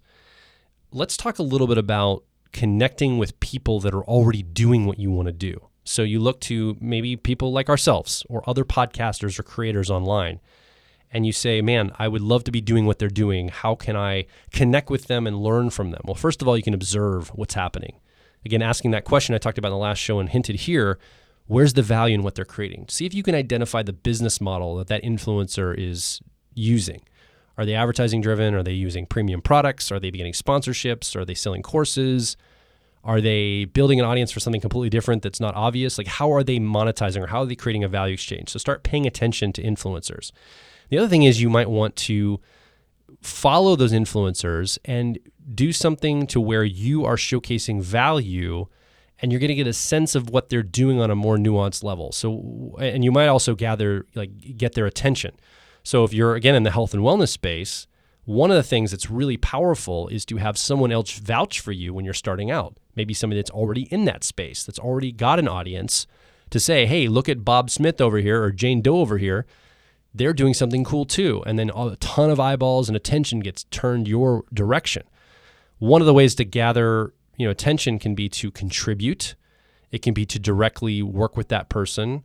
S1: Let's talk a little bit about connecting with people that are already doing what you want to do. So you look to maybe people like ourselves or other podcasters or creators online, and you say, man, I would love to be doing what they're doing. How can I connect with them and learn from them? Well, first of all, you can observe what's happening. Again, asking that question I talked about in the last show and hinted here, Where's the value in what they're creating? See if you can identify the business model that influencer is using. Are they advertising driven? Are they using premium products? Are they getting sponsorships? Are they selling courses? Are they building an audience for something completely different that's not obvious? Like, how are they monetizing, or how are they creating a value exchange? So start paying attention to influencers. The other thing is you might want to follow those influencers and do something to where you are showcasing value, and you're going to get a sense of what they're doing on a more nuanced level. So, and you might also get their attention. So if you're, again, in the health and wellness space, one of the things that's really powerful is to have someone else vouch for you when you're starting out. Maybe somebody that's already in that space, that's already got an audience, to say, hey, look at Bob Smith over here or Jane Doe over here. They're doing something cool too. And then a ton of eyeballs and attention gets turned your direction. One of the ways to gather attention can be to contribute. It can be to directly work with that person.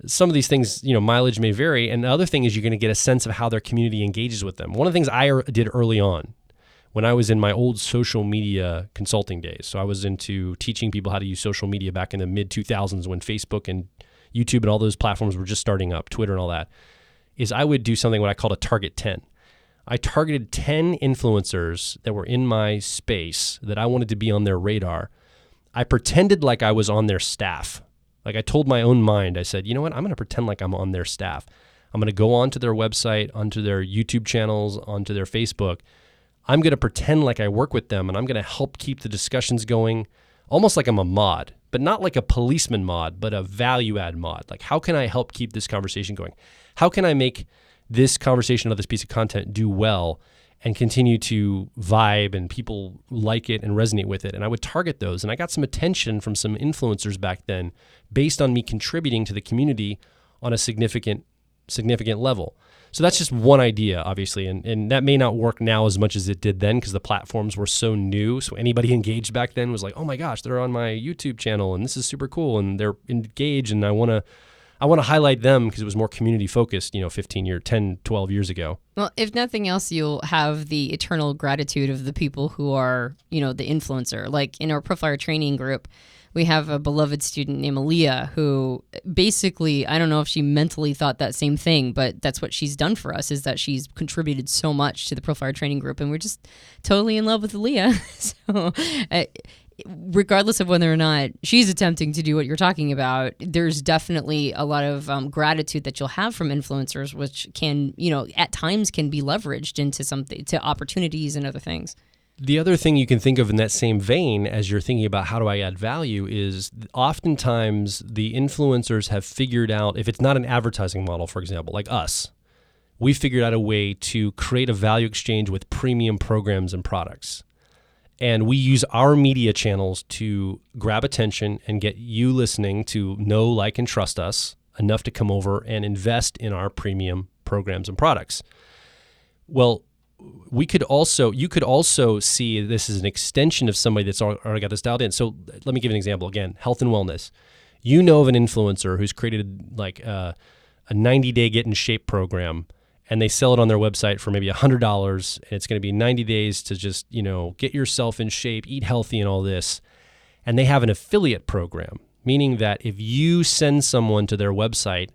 S1: Some of these things, mileage may vary. And the other thing is you're going to get a sense of how their community engages with them. One of the things I did early on when I was in my old social media consulting days, so I was into teaching people how to use social media back in the mid-2000s when Facebook and YouTube and all those platforms were just starting up, Twitter and all that, is I would do something what I called a target 10. I targeted 10 influencers that were in my space that I wanted to be on their radar. I pretended like I was on their staff. Like, I told my own mind, I said, you know what? I'm going to pretend like I'm on their staff. I'm going to go onto their website, onto their YouTube channels, onto their Facebook. I'm going to pretend like I work with them, and I'm going to help keep the discussions going, almost like I'm a mod, but not like a policeman mod, but a value add mod. Like, how can I help keep this conversation going? How can I make this conversation or this piece of content do well and continue to vibe and people like it and resonate with it? And I would target those. And I got some attention from some influencers back then based on me contributing to the community on a significant level. So that's just one idea, obviously. And that may not work now as much as it did then because the platforms were so new. So anybody engaged back then was like, oh my gosh, they're on my YouTube channel and this is super cool and they're engaged and I want to highlight them because it was more community focused, 10, 12 years ago.
S2: Well, if nothing else, you'll have the eternal gratitude of the people who are, the influencer. Like in our Profiler training group, we have a beloved student named Aaliyah who basically, I don't know if she mentally thought that same thing, but that's what she's done for us, is that she's contributed so much to the Profiler training group, and we're just totally in love with Aaliyah. So regardless of whether or not she's attempting to do what you're talking about, there's definitely a lot of gratitude that you'll have from influencers, which can, at times can be leveraged into something, to opportunities and other things.
S1: The other thing you can think of in that same vein as you're thinking about how do I add value is oftentimes the influencers have figured out, if it's not an advertising model, for example, like us, we figured out a way to create a value exchange with premium programs and products. And we use our media channels to grab attention and get you listening to know, like, and trust us enough to come over and invest in our premium programs and products. Well, you could also see this as an extension of somebody that's already got this dialed in. So let me give you an example. Again, health and wellness. You know of an influencer who's created like a 90-day get in shape program, and they sell it on their website for maybe $100, and it's going to be 90 days to just, get yourself in shape, eat healthy and all this. And they have an affiliate program, meaning that if you send someone to their website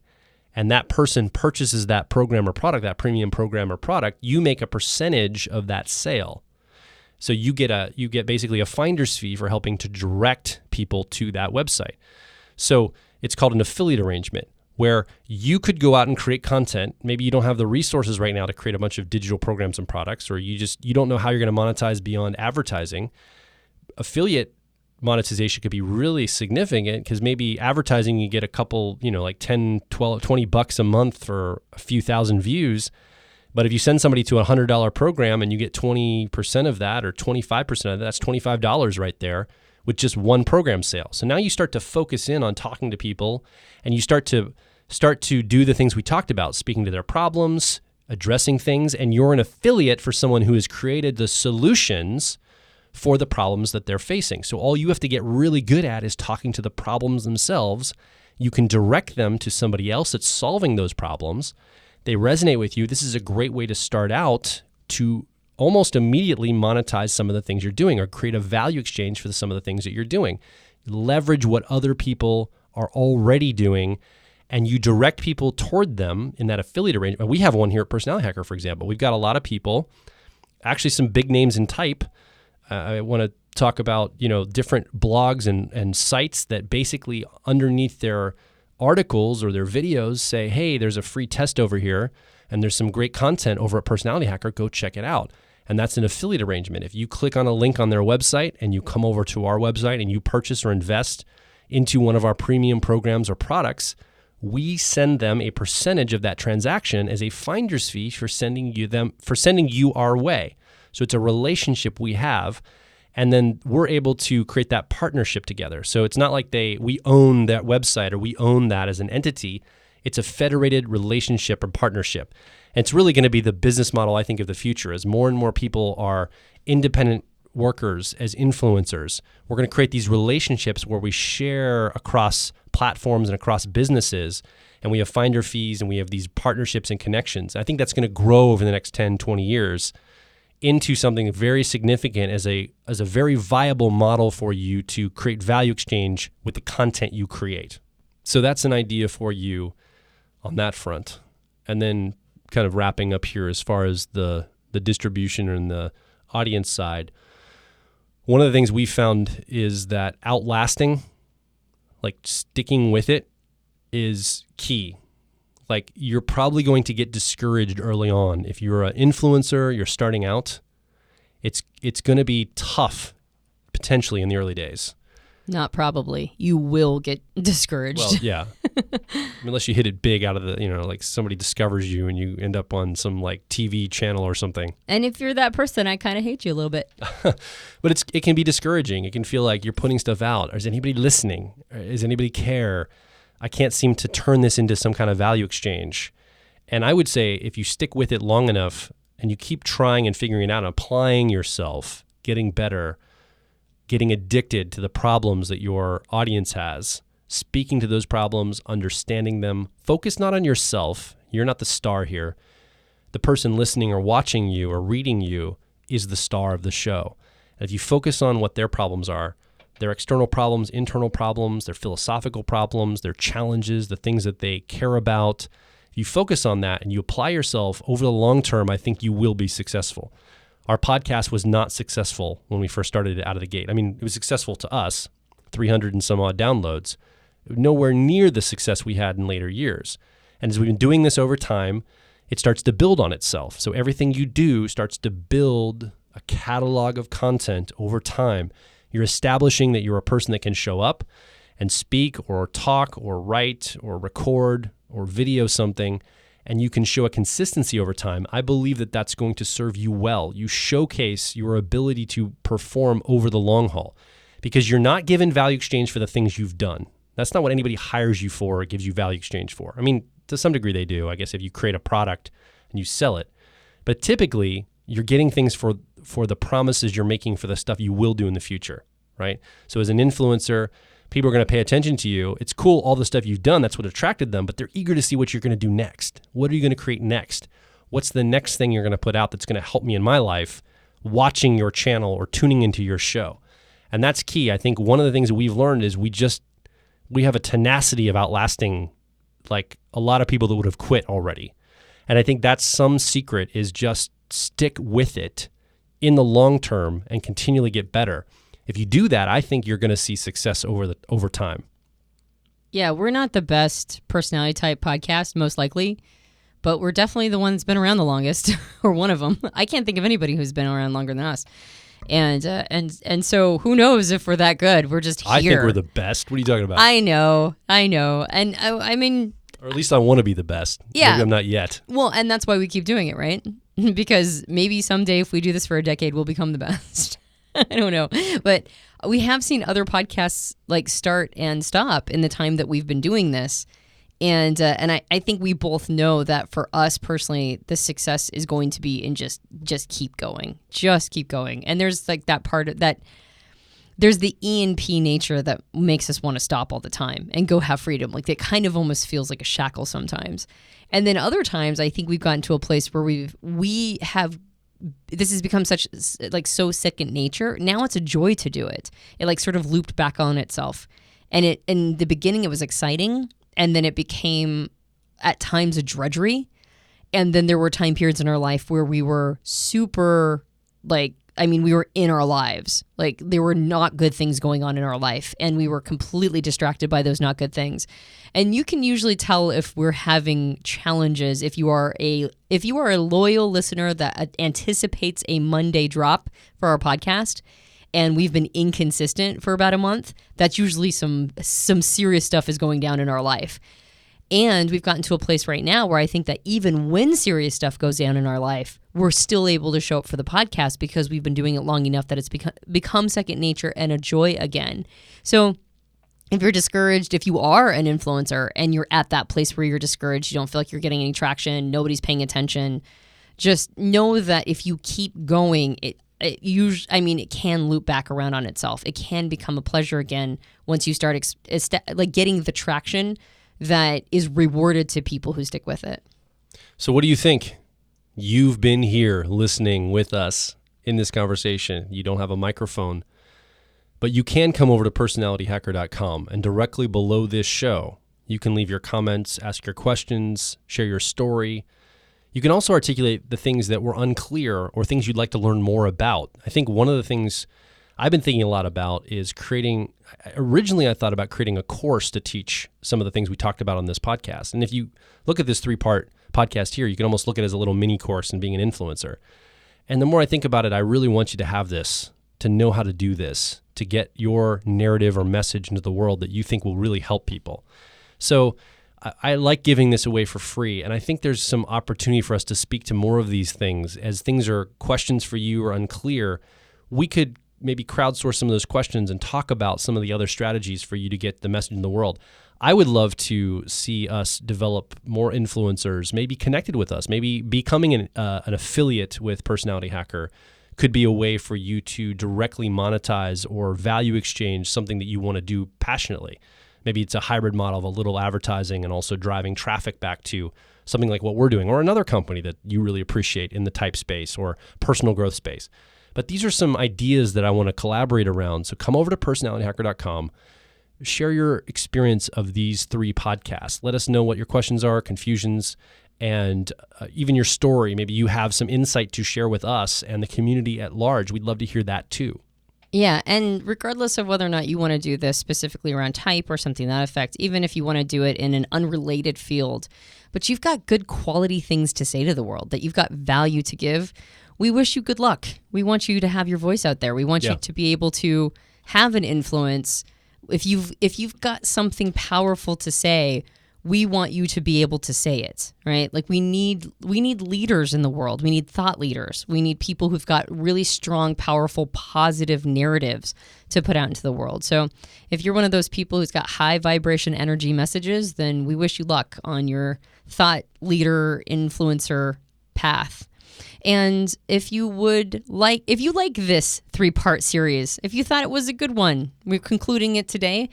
S1: and that person purchases that program or product, that premium program or product, you make a percentage of that sale. So you get basically a finder's fee for helping to direct people to that website. So it's called an affiliate arrangement, where you could go out and create content. Maybe you don't have the resources right now to create a bunch of digital programs and products, or you don't know how you're going to monetize beyond advertising. Affiliate monetization could be really significant because maybe advertising, you get a couple, like 10, 12, 20 bucks a month for a few thousand views. But if you send somebody to a $100 program and you get 20% of that or 25% of that, that's $25 right there with just one program sale. So now you start to focus in on talking to people, and you start to do the things we talked about, speaking to their problems, addressing things, and you're an affiliate for someone who has created the solutions for the problems that they're facing. So all you have to get really good at is talking to the problems themselves. You can direct them to somebody else that's solving those problems. They resonate with you. This is a great way to start out to almost immediately monetize some of the things you're doing or create a value exchange for some of the things that you're doing. Leverage what other people are already doing, and you direct people toward them in that affiliate arrangement. We have one here at Personality Hacker, for example. We've got a lot of people, actually some big names in type. I want to talk about, different blogs and sites that basically underneath their articles or their videos say, hey, there's a free test over here and there's some great content over at Personality Hacker. Go check it out. And that's an affiliate arrangement. If you click on a link on their website and you come over to our website and you purchase or invest into one of our premium programs or products, we send them a percentage of that transaction as a finder's fee for sending you our way. So it's a relationship we have, and then we're able to create that partnership together. So it's not like we own that website or we own that as an entity. It's a federated relationship or partnership. And it's really going to be the business model, I think, of the future. As more and more people are independent workers, as influencers, we're going to create these relationships where we share across platforms and across businesses, and we have finder fees and we have these partnerships and connections. I think that's going to grow over the next 10, 20 years into something very significant as a very viable model for you to create value exchange with the content you create. So that's an idea for you on that front. And then kind of wrapping up here as far as the distribution and the audience side, one of the things we found is that outlasting, like sticking with it, is key. Like, you're probably going to get discouraged early on. If you're an influencer, you're starting out, it's going to be tough potentially in the early days.
S2: Not probably. You will get discouraged.
S1: Well, yeah. Unless you hit it big out of the, like somebody discovers you and you end up on some like TV channel or something.
S2: And if you're that person, I kind of hate you a little bit.
S1: But it can be discouraging. It can feel like you're putting stuff out. Is anybody listening? Does anybody care? I can't seem to turn this into some kind of value exchange. And I would say if you stick with it long enough and you keep trying and figuring it out and applying yourself, getting better, getting addicted to the problems that your audience has, speaking to those problems, understanding them, focus not on yourself. You're not the star here. The person listening or watching you or reading you is the star of the show. And if you focus on what their problems are, their external problems, internal problems, their philosophical problems, their challenges, the things that they care about, if you focus on that and you apply yourself over the long term, I think you will be successful. Our podcast was not successful when we first started it out of the gate. I mean, it was successful to us, 300 and some odd downloads, nowhere near the success we had in later years. And as we've been doing this over time, it starts to build on itself. So everything you do starts to build a catalog of content over time. You're establishing that you're a person that can show up and speak or talk or write or record or video something, and you can show a consistency over time. I believe that that's going to serve you well. You showcase your ability to perform over the long haul because you're not given value exchange for the things you've done. That's not what anybody hires you for or gives you value exchange for. I mean, to some degree they do, I guess, if you create a product and you sell it. But typically, you're getting things for the promises you're making for the stuff you will do in the future, right? So as an influencer, people are going to pay attention to you. It's cool, all the stuff you've done. That's what attracted them, but they're eager to see what you're going to do next. What are you going to create next? What's the next thing you're going to put out that's going to help me in my life watching your channel or tuning into your show? And that's key. I think one of the things that we've learned is we have a tenacity of outlasting like a lot of people that would have quit already. And I think that's some secret is just stick with it in the long term and continually get better. If you do that, I think you're going to see success over time.
S2: Yeah, we're not the best personality type podcast, most likely, but we're definitely the one that's been around the longest, or one of them. I can't think of anybody who's been around longer than us. And so who knows if we're that good? We're just here.
S1: I think we're the best. What are you talking about?
S2: I know. And I mean...
S1: Or at least I want to be the best.
S2: Yeah.
S1: Maybe I'm not yet.
S2: Well, and that's why we keep doing it, right? Because maybe someday if we do this for a decade, we'll become the best. I don't know. But we have seen other podcasts like start and stop in the time that we've been doing this. And I think we both know that for us personally, the success is going to be in just keep going. Just keep going. And there's like that part of that. There's the E&P nature that makes us want to stop all the time and go have freedom. Like it kind of almost feels like a shackle sometimes. And then other times, I think we've gotten to a place where we have this has become such like so second nature. Now it's a joy to do it. It like sort of looped back on itself. And in the beginning, it was exciting. And then it became at times a drudgery. And then there were time periods in our life where we were super we were in our lives. Like there were not good things going on in our life and we were completely distracted by those not good things. And you can usually tell if we're having challenges if you are a loyal listener that anticipates a Monday drop for our podcast and we've been inconsistent for about a month. That's usually some serious stuff is going down in our life. And we've gotten to a place right now where I think that even when serious stuff goes down in our life, we're still able to show up for the podcast because we've been doing it long enough that it's become second nature and a joy again. So if you're discouraged, if you are an influencer and you're at that place where you're discouraged, you don't feel like you're getting any traction, nobody's paying attention, just know that if you keep going, it can loop back around on itself. It can become a pleasure again once you start getting the traction that is rewarded to people who stick with it.
S1: So what do you think? You've been here listening with us in this conversation. You don't have a microphone, but you can come over to personalityhacker.com and directly below this show, you can leave your comments, ask your questions, share your story. You can also articulate the things that were unclear or things you'd like to learn more about. I think one of the things I've been thinking a lot about is originally I thought about creating a course to teach some of the things we talked about on this podcast. And if you look at this 3-part podcast here, you can almost look at it as a little mini course in being an influencer. And the more I think about it, I really want you to have this, to know how to do this, to get your narrative or message into the world that you think will really help people. So I like giving this away for free. And I think there's some opportunity for us to speak to more of these things. As things are questions for you or unclear, we could maybe crowdsource some of those questions and talk about some of the other strategies for you to get the message in the world. I would love to see us develop more influencers, maybe connected with us, maybe becoming an affiliate with Personality Hacker could be a way for you to directly monetize or value exchange something that you want to do passionately. Maybe it's a hybrid model of a little advertising and also driving traffic back to something like what we're doing or another company that you really appreciate in the type space or personal growth space. But these are some ideas that I want to collaborate around. So come over to personalityhacker.com, share your experience of these 3 podcasts. Let us know what your questions are, confusions, and even your story. Maybe you have some insight to share with us and the community at large. We'd love to hear that too.
S2: Yeah, and regardless of whether or not you want to do this specifically around type or something to that effect, even if you want to do it in an unrelated field, but you've got good quality things to say to the world, that you've got value to give, we wish you good luck. We want you to have your voice out there. We want you to be able to have an influence. If you've got something powerful to say, we want you to be able to say it, right? Like we need leaders in the world. We need thought leaders. We need people who've got really strong, powerful, positive narratives to put out into the world. So if you're one of those people who's got high vibration energy messages, then we wish you luck on your thought leader influencer path. And if you like this 3-part series, if you thought it was a good one, we're concluding it today.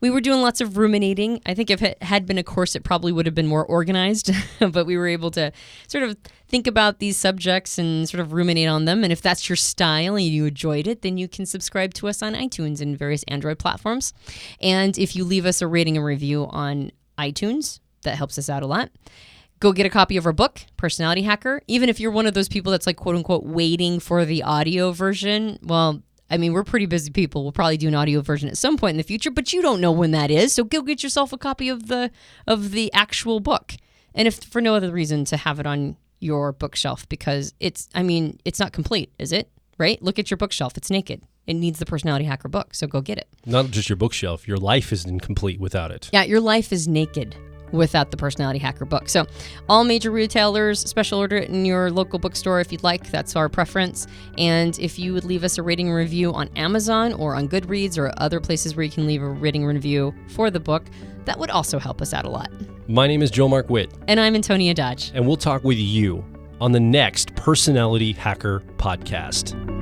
S2: We were doing lots of ruminating. I think if it had been a course, it probably would have been more organized, but we were able to sort of think about these subjects and sort of ruminate on them. And if that's your style and you enjoyed it, then you can subscribe to us on iTunes and various Android platforms. And if you leave us a rating and review on iTunes, that helps us out a lot. Go get a copy of our book, Personality Hacker. Even if you're one of those people that's like, quote unquote, waiting for the audio version, well, I mean, we're pretty busy people. We'll probably do an audio version at some point in the future, but you don't know when that is. So go get yourself a copy of the actual book. And if for no other reason, to have it on your bookshelf, because it's not complete, is it? Right? Look at your bookshelf. It's naked. It needs the Personality Hacker book. So go get it.
S1: Not just your bookshelf. Your life is incomplete without it.
S2: Yeah, your life is naked without the Personality Hacker book. So all major retailers, special order it in your local bookstore if you'd like. That's our preference. And if you would leave us a rating and review on Amazon or on Goodreads or other places where you can leave a rating and review for the book, that would also help us out a lot.
S1: My name is Joe Mark Witt.
S2: And I'm Antonia Dodge.
S1: And we'll talk with you on the next Personality Hacker podcast.